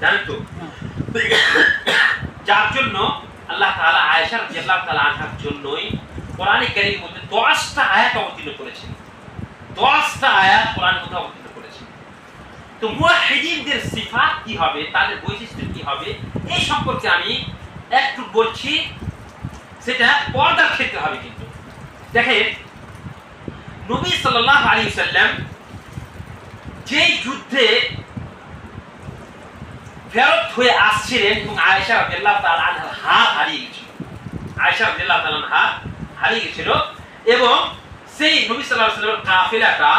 জানেন তো? যার জন্য আল্লাহ তাআলা আয়েশা রাদিয়াল্লাহু তাআলা আনহার জন্যই কোরআনে কারীমের মধ্যে 10টা আয়াত অবতীর্ণ করেছেন। 10টা আয়াত কোরআনের মধ্যে অবতীর্ণ করেছেন। তো মুয়াহিদিনদের সিফাত কি হবে, তাদের বৈশিষ্ট্য কি হবে, এই সম্পর্কে আমি একটু বলছি। সেটা পর্দার ক্ষেত্রে হবে। কিন্তু দেখেন, নবী সাল্লাল্লাহু আলাইহি ওয়াসাল্লাম যেই যুদ্ধে ফেরত হয়ে আসছিলেন এবং আয়েশা রাদিয়াল্লাহু তাআলা আনহার হাত হারিয়ে গেছিল, এবং সেই নবী সাল্লাল্লাহু আলাইহি ওয়াসাল্লামের কাফেলাটা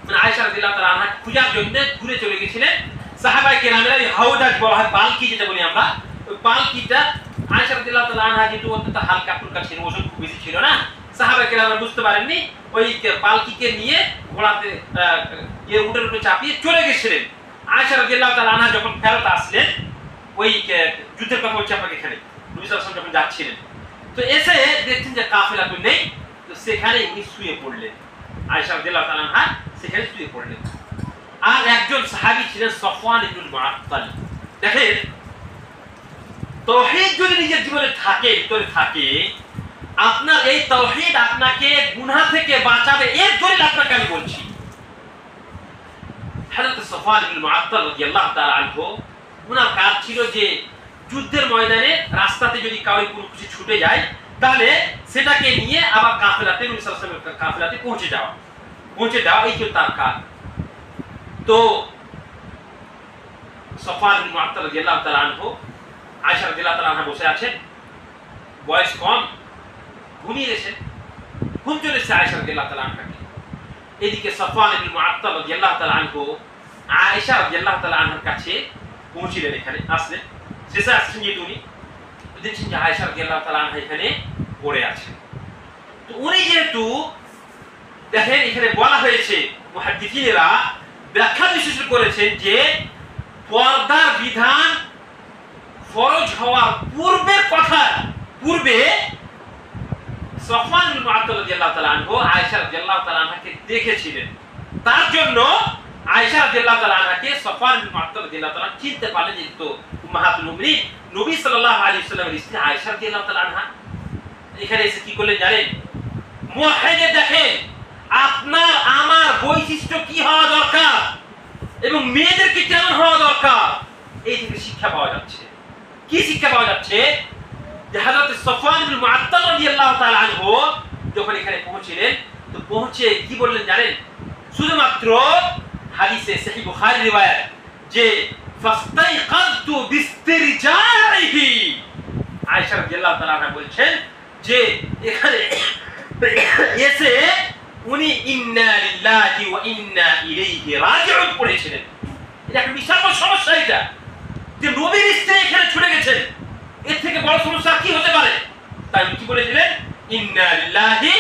মানে আয়েশা রাদিয়াল্লাহু তাআলা আনহা খোঁজার জন্য ঘুরে চলে গেছিলেন। সাহাবায়ে কেরামেরা হাওদাজ বলা হয়, পালকি যেটা বলি আমরা, ওই পালকিটা আয়েশা রাদিয়াল্লাহু তাআলা আনহা যেহেতু অত্যন্ত হালকা ফুলকা ছিল, ওজন খুব বেশি ছিল না, সাহাবায়ে কেরামেরা বুঝতে পারেননি, ওই পালকিকে নিয়ে ঘোড়াতে উটের উপরে চাপিয়ে চলে গেছিলেন। আয়েশা রাদিয়াল্লাহু তাআলা আনহা যখন ফেরত আসলেন, ওই যুদ্ধের কথা বলছি আপনাকে, এখানে নবী সাল্লাল্লাহু আলাইহি ওয়াসাল্লাম যখন যাচ্ছিলেন, তো এসে দেখছেন যে কাফেলা তো নেই, তো সেখানে উনি শুয়ে পড়লেন। আয়েশা রাদিয়াল্লাহু তাআলা আনহা সেখানে শুয়ে পড়লেন। আর একজন সাহাবী ছিলেন সফওয়ান ইবনে মুআত্তাল। দেখেন, তাওহীদ যদি নিজের জীবনে থাকে, ভিতরে থাকে, আপনার এই তাওহীদ আপনাকে গুনাহ থেকে বাঁচাবে। এর দলিল আপনাকে আমি বলছি। হযরত সফওয়ান ইবনে মুআত্তাল রাদিয়াল্লাহু তাআলা আনহু, ওনার কাজ ছিল যে যুদ্ধের ময়দানে রাস্তাতে যদি কাউরি কোনো কিছু ছুটে যায় তাহলে সেটাকে নিয়ে আবার কাফেলাতে, নবী সাল্লাল্লাহু আলাইহি ওয়াসাল্লামের কাফেলাতে পৌঁছে যাওয়া, এই ছিল তার কাজ। তো সফওয়ান বিন মুআত্তাল রাদিয়াল্লাহু তাআলা আনহু, আয়েশা রাদিয়াল্লাহু তাআলা আনহা বসে আছেন, বয়স কম, ঘুমিয়ে গেছেন, ঘুম চলে এসেছে আয়েশা রাদিয়াল্লাহু তাআলা আনহাকে। এদিকে সফওয়ান বিন মুআত্তাল রাদিয়াল্লাহু তাআলা আনহু আয়েশা রাদিয়াল্লাহু তাআলা আনহার কাছে পৌঁছলেন, এখানে আসলেন, শেষে আসছেন যে উনি দেখছেন যে আয়েশা রাদিয়াল্লাহু তাআলা আনহা এখানে পড়ে আছেন। তো উনি যেহেতু দেখেন এখানে বলা হয়েছে, মুহাদ্দিসিনেরা ব্যাখ্যা বিশ্লেষণ করেছেন যে পর্দার বিধান ফরজ হওয়ার পূর্বের কথা, পূর্বে সফওয়ান বিন মুআত্তাল রাদিয়াল্লাহু তাআলা আনহু আয়েশা রাদিয়াল্লাহু তাআলা আনহাকে দেখেছিলেন, তার জন্য আয়েশা রাদিয়াল্লাহু তাআলা আনহাকে সফওয়ান বিন মুআত্তাল রাদিয়াল্লাহু তাআলা চিনতে পারলেন যে তো উম্মাহাতুল মুমিনিন নবী সাল্লাল্লাহু আলাইহি ওয়াসাল্লামের স্ত্রী আয়েশা রাদিয়াল্লাহু তাআলা আনহা। এখানে এসে কি করলেন জানেন? মুওয়াহহিদে দেখেন আপনার আমার বৈশিষ্ট্য কি হওয়া দরকার এবং মেয়েদেরকে কেমন হওয়া দরকার, এই থেকে শিক্ষা পাওয়া যাচ্ছে। কি শিক্ষা পাওয়া যাচ্ছে? যে হযরত সফওয়ান বিন মুআত্তাল রাদিয়াল্লাহু তাআলা আনহু যখন এখানে পৌঁছলেন, তো পৌঁছে কি বললেন জানেন? শুধুমাত্র হাদিসে সহিহ বুখারী রিওয়ায়াত যে ফাস্তাইকাযতু বিস্তিরজাইহি, আয়েশা রাদিয়াল্লাহু তাআলা আনহা বলছেন যে এখানে এসে উনি ইন্না লিল্লাহি ওয়া ইন্না ইলাইহি রাজিউন পড়েছিলেন। এটা একটা বিশাল সমস্যা, এটা যে নবীর স্ত্রী এখানে ছুটে গেছেন, এর থেকে বড় সমস্যা কি হতে পারে? তাই কি বলেছিলেন? ইন্না লিল্লাহি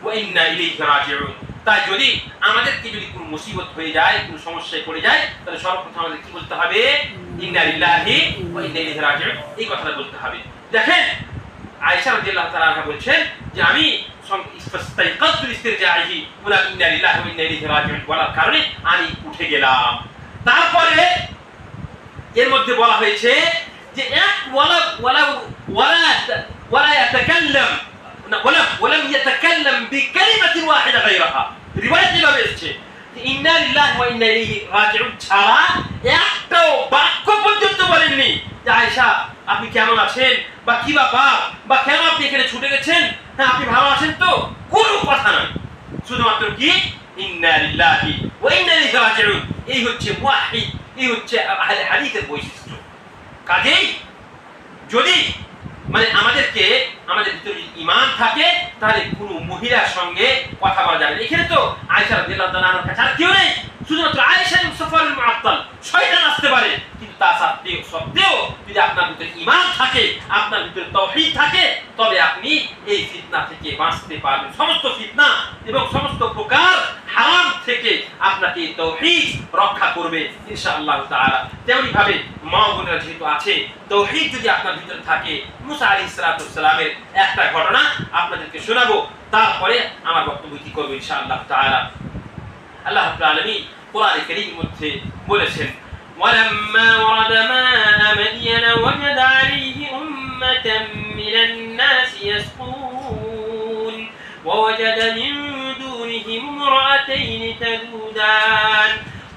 ওয়া ইন্না ইলাইহি রাজিউন। তাই যদি আমাদেরকে যদি কোনো মুসিবত হয়ে যায়, কোনো সমস্যায় পড়ে যায়, তাহলে সর্বপ্রথম আমাদের কি বলতে হবে? ইন্না লিল্লাহি ওয়া ইন্না ইলাইহি রাজিউন, এই কথাটা বলতে হবে। দেখেন আয়েশা রাদিয়াল্লাহু তাআলা আনহা বলছেন যে আমি ফাস্তাইকাযতু বিস্তিরজাইহি ওয়া ইন্না লিল্লাহি ওয়া ইন্না ইলাইহি রাজিউন বলার কারণে আমি উঠে গেলাম। তারপরে এর মধ্যে বলা হয়েছে যে এক ওয়ালা ইয়াতাকাল্লাম ওয়ালাম ইয়াতাকাল্লাম বিকালিমাতিন ওয়াহিদা গায়রাহা। রিওয়ায়াতে এভাবে এসেছে যে ইন্না লিল্লাহি ওয়া ইন্না ইলাইহি রাজিউন ছাড়া একটাও বাক্য পর্যন্ত বলেননি যে আয়েশা আপনি কেমন আছেন বা কি ব্যাপার বা কেন আপনি এখানে ছুটে গেছেন, হ্যাঁ আপনি ভালো আছেন তো, কোনো কথা নয়। শুধুমাত্র কি ইন্না লিল্লাহি ওয়া ইন্না ইলাইহি রাজিউন, এই হচ্ছে মুওয়াহহিদ, এই হচ্ছে আহলে হাদিসের বৈশিষ্ট্য। কাজেই যদি মানে আমাদেরকে আমাদের ভিতরে ঈমান থাকে তাহলে কোনো মহিলার সঙ্গে কথা বলা যাবে না। এখানে তো আয়েশা রাদিয়াল্লাহু তাআলা আনহার কাছে আর কেউ নেই, শুধুমাত্র আয়েশা এবং সফওয়ান বিন মুআত্তাল। শয়তান আসতে পারে, কিন্তু তা সত্ত্বেও যদি আপনার ভিতরে ঈমান থাকে, আপনার ভিতরে তাওহীদ থাকে, তবে আপনি এই ফিতনা থেকে বাঁচতে পারবেন। সমস্ত ফিতনা এবং সমস্ত প্রকার হারাম থেকে আপনাকে তাওহীদ রক্ষা করবে ইনশাআল্লাহ তাআলা। তেমনি ভাবে মা বোনেরা যেহেতু আছে, তাওহীদ যদি আপনার ভিতরে থাকে, মুসা আলাইহিস সালামের একটা ঘটনা আপনাদেরকে শোনাবো, তারপরে আমার বক্তব্য কি করব ইনশাআল্লাহ তাআলা। আল্লাহ রাব্বুল আলামিন কোরআনে কারীমের মধ্যে বলেছেন ওয়ালাম্মা ওয়ারাদা মা মাদিয়ানা ওয়াজাদা আলাইহি উম্মাতাম মিনান নাসি ইয়াসকুন ওয়াজাদা মিন দুনিহিম ইমরাতাইন তাযুদান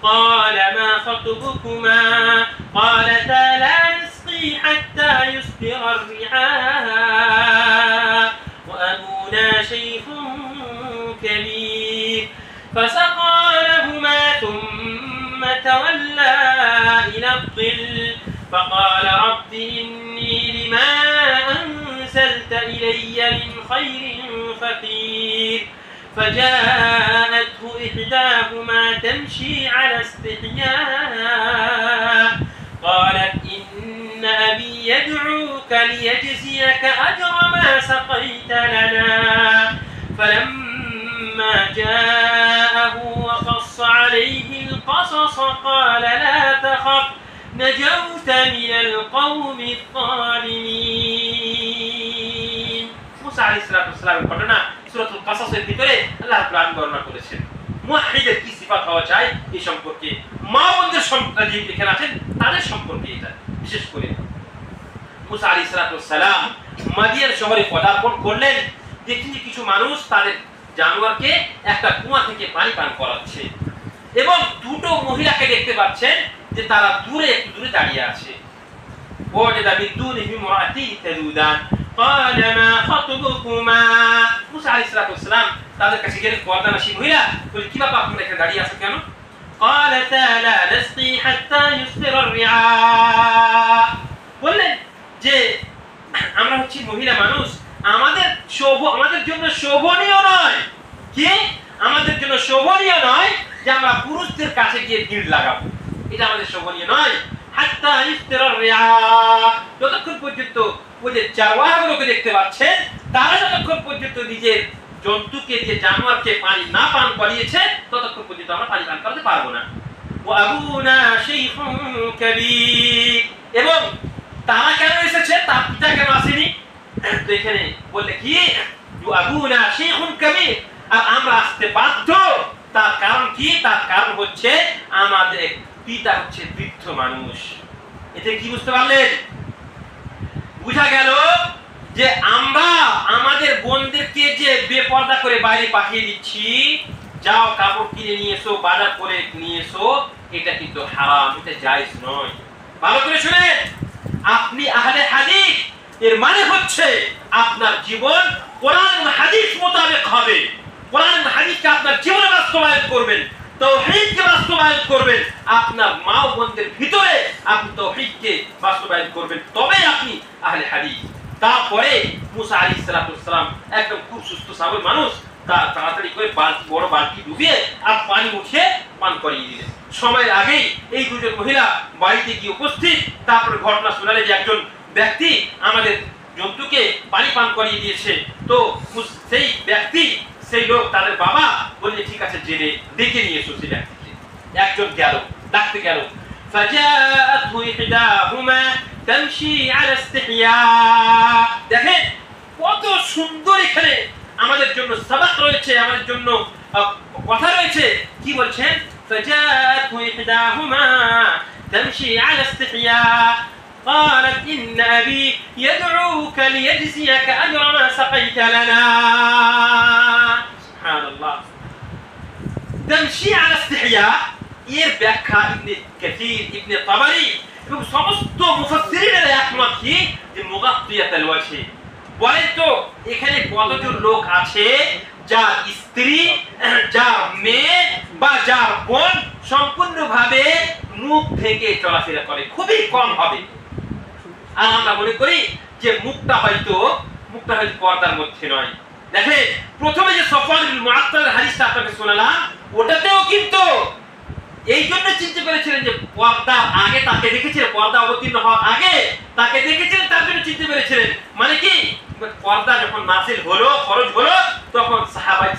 قال ما خطبكما قالتا لا نسقي حتى يصدر الرعاء وأبونا شيخ كبير فسقى لهما ثم تولى إلى الظل فقال رب إني لما أنزلت إلي من خير فقير فجاءته إحداهما تمشي على استحياء قالت إن أبي يدعوك ليجزيك أجر ما سقيت لنا فلما جاءه وقص عليه القصص قال لا تخف نجوت من القوم الظالمين موسى عليه الصلاة والسلام ঘটনা সূরাতুল কাসাসের ভিতরে আল্লাহ রাব্বুল আলামিন বর্ণনা করেছেন। মুওয়াহহিদের কি সিফাত হওয়া চাই এই সম্পর্কে, মা বোনদের সম্পর্কে যে এখানে আছেন তাদের সম্পর্কে এটা বিশেষ করে। মুসা আলাইহিস সালাম মাদিয়ান শহরে পদার্পণ করলেন, দেখলেন যে কিছু মানুষ তাদের জানোয়ারকে একটা কুয়া থেকে পানি পান করাচ্ছে এবং দুটো মহিলাকে দেখতে পাচ্ছেন যে তারা দূরে একটু দূরে দাঁড়িয়ে আছে। ওয়াজাদা মিন দুনিহিম ইমরাতাইন তাযুদান قال ما خطبكما মুসা আলাইহিস সালাম তাদের কাছে গেলেন, পর্দানাশী মহিলা বলে কি ব্যাপার আপনারা এখানে দাঁড়িয়ে আছেন কেন? قالتا لا نسقي حتى يصدر الرعاء বললেন যে আমরা হচ্ছি মহিলা মানুষ, আমাদের জন্য শোভনীয় নয়, কি আমাদের জন্য শোভনীয় নয় যে আমরা পুরুষদের কাছে গিয়ে ভিড় লাগাবো, এটা আমাদের শোভনীয় নয়। হাত্তা ইফতিরার রিআ, যতক্ষণ পর্যন্ত ওই যে চারওয়াহাগুলোকে দেখতে পাচ্ছেন তারা যতক্ষণ পর্যন্ত নিজের জন্তুকে দিয়ে জানোয়ারকে পানি না পান করিয়েছে ততক্ষণ পর্যন্ত আমরা পানি পান করাতে পারবো না। ওয়া আবুনা শাইখুন কাবীর, এবং তারা কেন এসেছে, তার পিতা কেন আসেনি? তো এখানে বললে কি ওয়া আবুনা শাইখুন কাবীর, আর আমরা আসতে বাধ্য, তার কারণ কি? তার কারণ হচ্ছে আমাদের পিতা হচ্ছে বৃদ্ধ মানুষ। এতে কি বুঝতে পারলেন? বুঝা গেল যে আমরা আমাদের বোনদেরকে যে বেপরদা করে বাইরে পাঠিয়ে দিচ্ছি, যাও কাপড় কিনে নিয়ে এসো, বাজার করে নিয়ে এসো, এটা কিন্তু হারাম, এটা জায়েজ নয়। ভালো করে শুনেন, আপনি আহলে হাদিস, এর মানে হচ্ছে আপনার জীবন কোরআন এবং হাদিস মোতাবেক হবে। কোরআন এবং হাদিসকে আপনার জীবনে বাস্তবায়ন করবেন, তাওহীদকে বাস্তবায়ন করবেন, আপনার মা ও বোনদের ভিতরে আপনি তাওহীদকে বাস্তবায়ন করবেন, তবে আপনি আহলে হাদিস। তারপরে মুসা আলাইহিস সালাম একদম খুব সুস্থ সবল মানুষ, তাড়াতাড়ি করে বড় বালতি ডুবিয়ে আর পানি উঠিয়ে পান করিয়ে দিলেন। সময়ের আগেই এই দুজন মহিলা বাড়িতে গিয়ে উপস্থিত, তারপরে ঘটনা শোনালে যে একজন ব্যক্তি আমাদের জন্তুকে পানি পান করিয়ে দিয়েছে। তো সেই ব্যক্তি, সেই লোক, তাদের বাবা বললে ঠিক আছে, জেনে ডেকে নিয়ে এসো সেই ব্যক্তিকে। একজন গেল, ডাকতে গেল, ফাজাআতহু ইহদাহুমা তামশি আলা ইস্তিহয়া। দেখেন কত সুন্দর এখানে আমাদের জন্য সবাক রয়েছে, আমাদের জন্য কথা রয়েছে। কি বলছেন? ফাজাআতহু ইহদাহুমা তামশি আলা ইস্তিহয়া قالت إن أبي يدعوك ليجزيك أجر ما سقيت لنا. سبحان الله. تمشي على استحياء এর ব্যাখ্যা ইবনে কাসীর, ইবনে তাবারি এবং সমস্ত মুফাসসিরিনের একমত কি যে মুগাত্তিয়াতুল ওয়াজহি। বলেন তো এখানে কতজন লোক আছে যার স্ত্রী, যার মেয়ে বা যার বোন সম্পূর্ণভাবে মুখ থেকে চলাফেরা করে? খুবই কম হবে। আর আমরা মনে করি যে মুখটা হয়তো পর্দার মধ্যে নয়। দেখেন প্রথমে যে সফওয়ান বিন মুআত্তাল হাদিসটা আপনাকে শোনালাম, ওটাতেও কিন্তু এই জন্য চিন্তা করেছিলেন যে পর্দা আগে তাকে দেখেছিলেন, পর্দা অবতীর্ণ হওয়ার আগে তাকে দেখেছিলেন, তার জন্য চিন্তা করেছিলেন। মানে কি পর্দা যখন নাযিল হলো, ফরজ হলো, তখন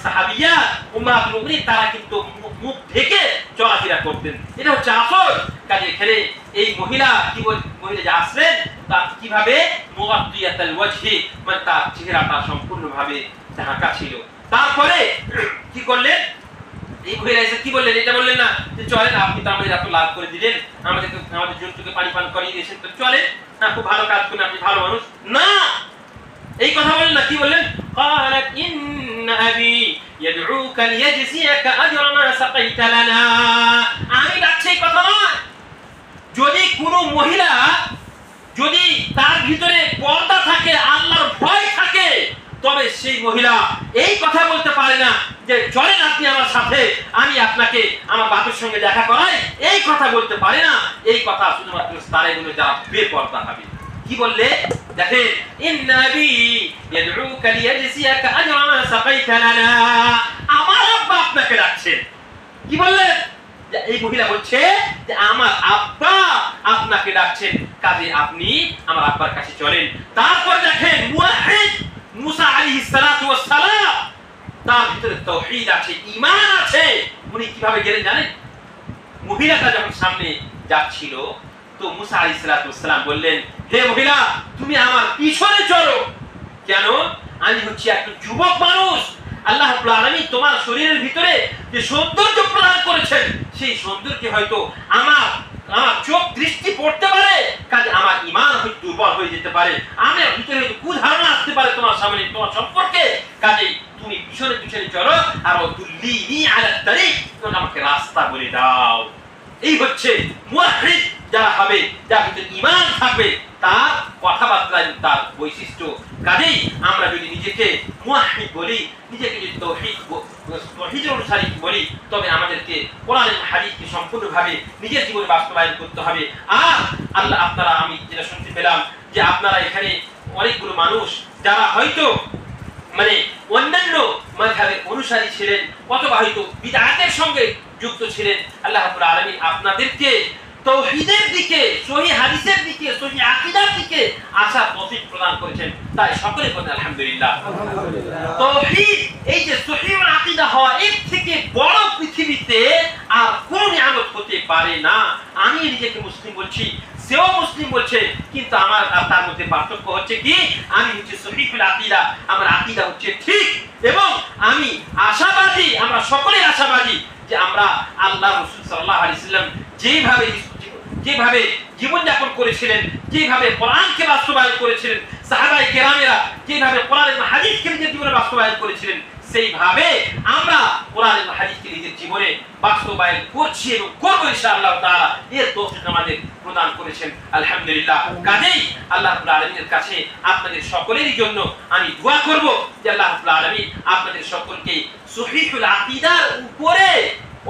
সাহাবিয়া উম্মাহাতুল মুমিনিন তারা কিন্তু মুখ ঢেকে চলাফেরা করতেন। এটা হচ্ছে আসল কাজে। এখানে এই মহিলা যে আসলেন তার কিভাবে মুগাত্তিয়াতুল ওয়াজহি, মানে তার চেহারাটা সম্পূর্ণভাবে ঢাকা ছিল। তারপরে কি করলেন? এই মহিলা এসে কি বললেন? এটা বললেন না যে চলেন, আপনি তো আমাদের এত লাভ করে দিলেন, আমাদের জন্তুকে পানি পান করিয়ে দিয়েছেন, তো চলেন, না খুব ভালো কাজ করেন, আপনি ভালো মানুষ। না, এই কথা বলেন না। কি বললেন? قالت إن أبي يدعوك ليجزيك أجر ما سقيت لنا. আমি ডাকছি এই কথা নয়। যদি কোনো মহিলা, যদি তার ভিতরে পর্দা থাকে, আল্লাহর ভয় থাকে, তবে সেই মহিলা এই কথা বলতে পারে না যে চলেন আপনি আমার সাথে, আমি আপনাকে আমার বাপের সঙ্গে দেখা করাই, এই কথা বলতে পারে না। এই কথা শুধুমাত্র তারে বলে যারা বেপর্দা হবে। কি বললে? দেখেন ইন্না আবী ইয়াদউকা লিয়াজজিয়াকা আজরা মা সাকাইতা লানা, আমার আব্বা আপনাকে ডাকছেন। কি বললেন? যে এই মহিলা বলছে যে আমার আব্বা আপনাকে ডাকছেন, কাজে আপনি আমার আব্বার কাছে চলেন। তারপর দেখেন মুওয়াহহিদ মুসা আলাইহিস সালাতু ওয়াস সালাম, তার ভিতরে তাওহীদ আছে, ঈমান আছে। উনি কিভাবে গেলেন জানেন? মহিলাটা যখন সামনে যাচ্ছিল, তো মুসা আলাইহিস সালাতু ওয়াস সালাম বললেন, হে মহিলা, তুমি আমার পিছনে চলো। কেন? আমি হচ্ছি একজন যুবক মানুষ, আল্লাহ রাব্বুল আলামিন তোমার শরীরের ভিতরে যে সৌন্দর্য প্রদান করেছেন, সেই সৌন্দর্যে হয়তো আমার চোখ দৃষ্টি পড়তে পারে, কাজে আমার ঈমান হয়তো দুর্বল হয়ে যেতে পারে, আমার ভিতরে হয়তো কুধারণা আসতে পারে তোমার সামনে, তোমার সম্পর্কে, কাজে তুমি পিছনে পিছনে চলো, আর দুল্লিনি আলা তারিক, তুমি আমাকে রাস্তা বলে দাও। এই হচ্ছে মুওয়াহহিদ যারা হবে, যার ভিতরে ঈমান থাকবে, তার কথাবার্তায় তার বৈশিষ্ট্য। কাজেই আমরা যদি নিজেকে মুওয়াহহিদ বলি, নিজেকে যদি তৌহিদের অনুসারী বলি, তবে আমাদেরকে কোরআন এবং হাদিসকে সম্পূর্ণভাবে নিজের জীবনে বাস্তবায়ন করতে হবে। আর আল্লাহ, আপনারা, আমি যেটা শুনতে পেলাম যে আপনারা এখানে অনেকগুলো মানুষ যারা হয়তো মানে অন্যান্য মাযহাবের অনুসারী ছিলেন অথবা হয়তো বিদআতের সঙ্গে যুক্ত ছিলেন, আল্লাহ রাব্বুল আলামিন আপনাদেরকে তাওহীদের দিকে, সহিহ হাদিসের দিকে, সহিহ আকীদার দিকে আসার তৌফিক প্রদান করেছেন। তাই সকলে বলেন আলহামদুলিল্লাহ। তাওহীদ, এই যে সহিহ আকীদা হওয়া, এর থেকে বড় পৃথিবীতে আর কোন নিয়ামত হতে পারে না। আমি নিজেকে মুসলিম বলছি, সেও মুসলিম বলছে, কিন্তু আমার তার মধ্যে পার্থক্য হচ্ছে কি, আমি হচ্ছে সহিহুল আকীদা, আমার আকীদা হচ্ছে ঠিক, এবং আমি আশাবাদী, আমরা সকলে আশাবাদী যে আমরা আল্লাহ রাসূল সাল্লাল্লাহু আলাইহি ওয়াসাল্লাম যেভাবে জীবনযাপন করেছিলেন, যেভাবে কোরআনকে বাস্তবায়ন করেছিলেন, সাহাবায়ে কেরামেরা যেভাবে কোরআন এবং হাদিসকে নিজের জীবনে বাস্তবায়ন করেছিলেন, সেইভাবে আমরা কোরআন এবং হাদিসকে নিজের জীবনে বাস্তবায়ন করছি এবং করব ইনশাআল্লাহ তাআলা। এর তৌফিক আমাদের প্রদান করেছেন আলহামদুলিল্লাহ। কাজেই আল্লাহ রাব্বুল আলামিনের কাছে আপনাদের সকলেরই জন্য আমি দোয়া করব যে আল্লাহ রাব্বুল আলামিন আপনাদের সকলকে সহিহুল আকীদার উপরে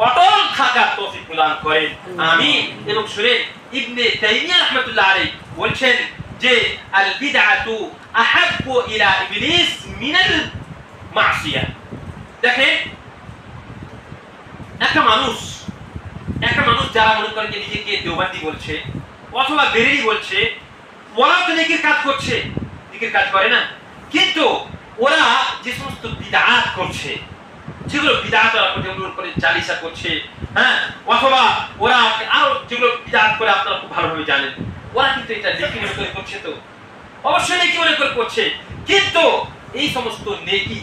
অটল থাকার তৌফিক প্রদান করেন, আমিন। এবং শুনেন, ইবনে তাইমিয়া রাহমাতুল্লাহ আলাইহি বলছেন যে আল বিদআতু আহাব্বু ইলা ইবলিস মিনাল মাসিয়া। দেখেন, একটা মানুষ যারা মনে করেন যে নিজেকে দেওবন্দি বলছে অথবা বেরেলি বলছে, ওরা তো নেকির কাজ করছে, নেকির কাজ করে না, কিন্তু ওরা যে সমস্ত বিদআত করছে, যেগুলো বিদআত ওরা করে চালিসা করছে, হ্যাঁ, অথবা ওরা আরো যেগুলো বিদআত করে আপনারা খুব ভালোভাবে জানেন, ওরা কিন্তু এটা নেকি মনে করে করছে, তো অবশ্যই নেকি মনে করে করছে, কিন্তু এই সমস্ত নেকি,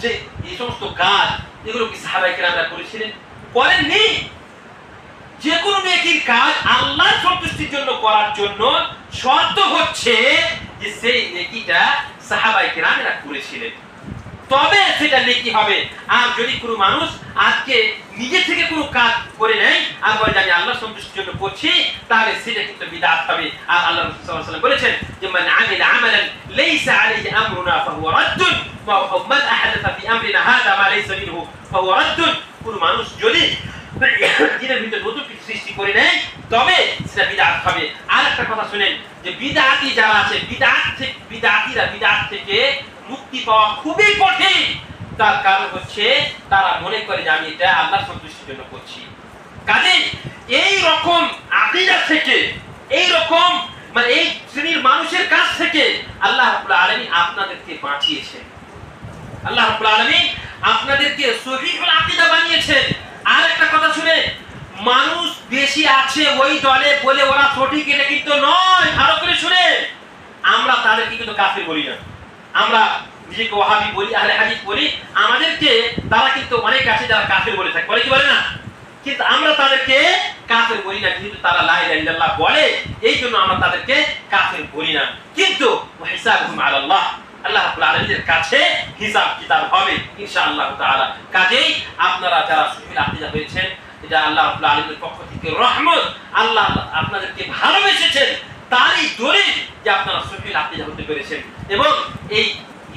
যে এই সমস্ত কাজ, এগুলো কি সাহাবায়ে কেরামরা করেছিলেন? করেননি। যে কোনো নেকির কাজ আল্লাহর সন্তুষ্টির জন্য করার জন্য শর্ত হচ্ছে যে সেই নেকিটা সাহাবায়ে কেরামরা করেছিলেন, তবে সেটা নেকি হবে। আর যদি কোনো মানুষ আজকে নিজে থেকে কোনো কাজ করে নেয় আর বলে আমি আল্লাহর সন্তুষ্টির জন্য করছি, তাহলে সেটা কিন্তু বিদআত হবে। আর আল্লাহ রাসূল সাল্লাল্লাহু আলাইহি ওয়াসাল্লাম বলেছেন যে মান আমিলা আমালান লাইসা আলাইহি আমরুনা ফাহুয়া রাদ্দুন ওয়া মান আহাদাথা ফি আমরিনা হাযা মা লাইসা মিনহু ফাহুয়া রাদ্দুন। কোনো মানুষ যদি দিনের ভিতরে নতুন কিছু সৃষ্টি করে নেয়, তবে সেটা বিদআত হবে। আর একটা কথা শুনেন, যে বিদআতি যারা আছে, বিদআতিরা বিদআত থেকে মুক্তি পাওয়া খুবই কঠিন। তার কারণ হচ্ছে তারা মনে করে যে আমি এটা আল্লাহর সন্তুষ্টির জন্য করছি। কাজেই এই রকম আকীদা থেকে, এই রকম মানে এই শ্রেণীর মানুষের কাছ থেকে আল্লাহ রাব্বুল আলামিন আপনাদেরকে বাঁচিয়েছেন। আল্লাহ রাব্বুল আলামিন আপনাদেরকে সহিহুল আকীদা বানিয়েছেন। আর একটা কথা শুনে, মানুষ বেশি আছে ওই দলে বলে ওরা সঠিক, এটা কিন্তু নয়। ভালো করে শুনে, আমরা তাদেরকে কিন্তু কাফির বলি না, আমরা নিজেকে ওয়াহাবি বলি, আহলে হাদিস বলি, আমাদেরকে তারা কিন্তু অনেক আছে যারা কাফির বলে থাকে, বলে কি বলে না? কিন্তু আমরা তাদেরকে কাফির বলি না, যেহেতু তারা লা ইলাহা ইল্লাল্লাহ বলে, এই জন্য আমরা তাদেরকে কাফির বলি না। কিন্তু হিসাবুহুম আলাল্লাহ, আল্লাহ রাব্বুল আলামিনের কাছে হিসাব কিতাব হবে ইনশাআল্লাহ তাআলা। কাজেই আপনারা যারা সহিহ আকীদা হয়েছেন, এটা আল্লাহ রাব্বুল আলামিনের পক্ষ থেকে রহমত। আল্লাহ আপনাদেরকে ভালোবেসেছেন, তারই দলিল যে আপনারা সহিহ আকীদা হতে পেরেছেন। এবং এই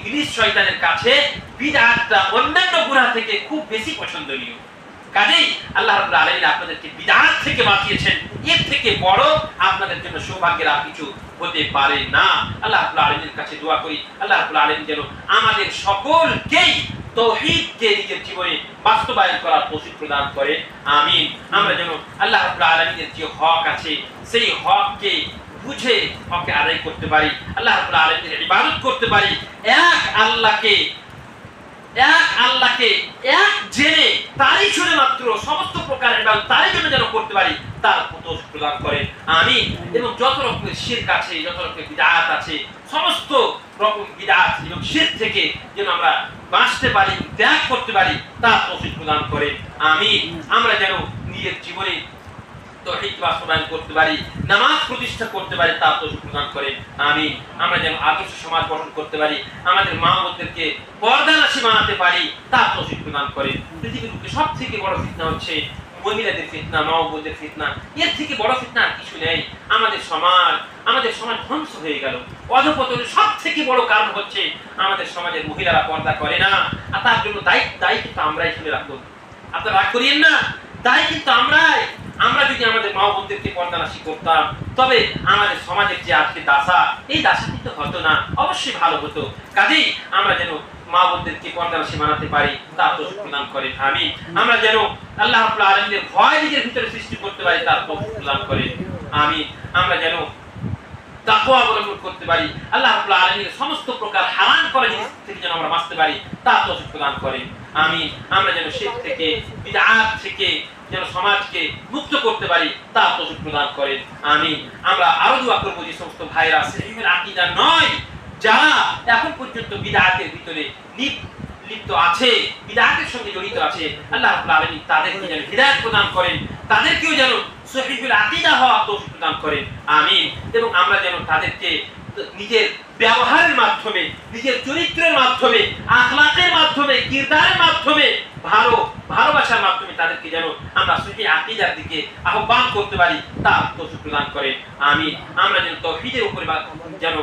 ইবলিস শয়তানের কাছে বিদআতটা অন্যান্য গুনাহ থেকে খুব বেশি পছন্দনীয়। কাজেই আল্লাহ রাব্বুল আলামিন আপনাদেরকে বিদআত থেকে বাঁচিয়েছেন, এর থেকে বড় আপনাদের জন্য সৌভাগ্যের আর কিছু হতে পারে না। আল্লাহ রাব্বুল আলামিনের কাছে দোয়া করি, আল্লাহ রাব্বুল আলামিন যেন আমাদের সকলকেই তাওহীদকে নিজের জীবনে বাস্তবায়ন করার তৌফিক প্রদান করে, আমিন। আমরা যেন আল্লাহ রাব্বুল আলামিনের যে হক আছে, সেই হককে বুঝে হককে আদায় করতে পারি, আল্লাহ রাব্বুল আলামিনের ইবাদত করতে পারি, এক আল্লাহকে এক জেনে তারই শুনে মাত্র সমস্ত প্রকার ইবাদত তারই জন্য যেন করতে পারি, তার তৌফিক প্রদান করেন, আমিন। এবং যত রকমের শিরক আছে, যত রকমের বিদআত আছে, সমস্ত রকম বিদআত এবং শিরক থেকে যেন আমরা বাঁচতে পারি, ত্যাগ করতে পারি, তার তৌফিক প্রদান করেন, আমিন। আমরা যেন নিজের জীবনে তাওহীদ বাস্তবায়ন করতে পারি, নামাজ প্রতিষ্ঠা করতে পারি, তা তৌফিক প্রদান করেন, আমিন। আমরা যেন আদর্শ সমাজ গঠন করতে পারি, আমাদের মা বোনদেরকে পর্দানাশী বানাতে পারি, তা তৌফিক প্রদান করেন। পৃথিবীর বুকে সবথেকে বড় ফিতনা হচ্ছে মহিলাদের ফিতনা, মা বোনদের ফিতনা, এর থেকে বড় ফিতনা আর কিছু নেই। আমাদের সমাজ ধ্বংস হয়ে গেল। অধঃপতনের সব থেকে বড় কারণ হচ্ছে আমাদের সমাজের মহিলারা পর্দা করে না, আর তার জন্য দায়ী কিন্তু আমরাই শুনে রাখবো। আপনারা রাগ করিয়েন না, দায়ী কিন্তু আমরাই। আমরা যদি আমাদের মা বোনদেরকে পর্দানাশী করতাম, তবে আমাদের সমাজের যে আজকে দাসা, এই দাসা কিন্তু হতো না, অবশ্যই ভালো হতো। কাজেই আমরা যেন মা বোনদেরকে পর্দানাশী বানাতে পারি, তার তৌফিক প্রদান করেন আমিন। আমরা যেন আল্লাহ রাব্বুল আলামিনের ভয় নিজের ভিতরে সৃষ্টি করতে পারি, তার তৌফিক প্রদান করেন আমিন। আমরা যেন তাকওয়া অবলম্বন করতে পারি, আল্লাহ রাব্বুল আলামিনের সমস্ত প্রকার হারাম করা জিনিস থেকে যেন আমরা বাঁচতে পারি, তার তৌফিক প্রদান করেন আমিন। আমরা যেন শিরক থেকে, বিদআত থেকে যেন সমাজকে মুক্ত করতে পারি, তার তৌফিক প্রদান করেন আমিন। আমরা আরো দোয়া করব যে সমস্ত ভাইরা সহিহুল আকীদা নয়, যারা এখন পর্যন্ত বিদআতের ভিতরে লিপ্ত আছে, বিদআতের সঙ্গে জড়িত আছে, আল্লাহ রাব্বুল আলামিন তাদেরকে যেন হিদায়াত প্রদান করেন, তাদেরকেও যেন সহিহুল আকীদা হওয়ার তৌফিক প্রদান করেন আমিন। এবং আমরা যেন তাদেরকে নিজের ব্যবহারের মাধ্যমে, নিজের চরিত্রের মাধ্যমে, আখলাকের মাধ্যমে, কিরদারের মাধ্যমে, ভালোবাসার মাধ্যমে তাদেরকে যেন আমরা সহিহ আকীদার দিকে আহ্বান করতে পারি, তার তৌফিক প্রদান করেন আমিন। আমরা যেন তাওহীদের উপরে যেন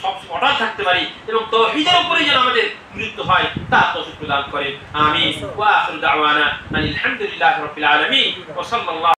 সব অটল থাকতে পারি এবং তাওহীদের উপরে যেন আমাদের মৃত্যু হয়, তার তৌফিক প্রদান করেন আমিন। ওয়া আখিরু দাওয়ানা আলহামদুলিল্লাহি রাব্বিল আলামিন ওয়া সাল্লাল্লাহু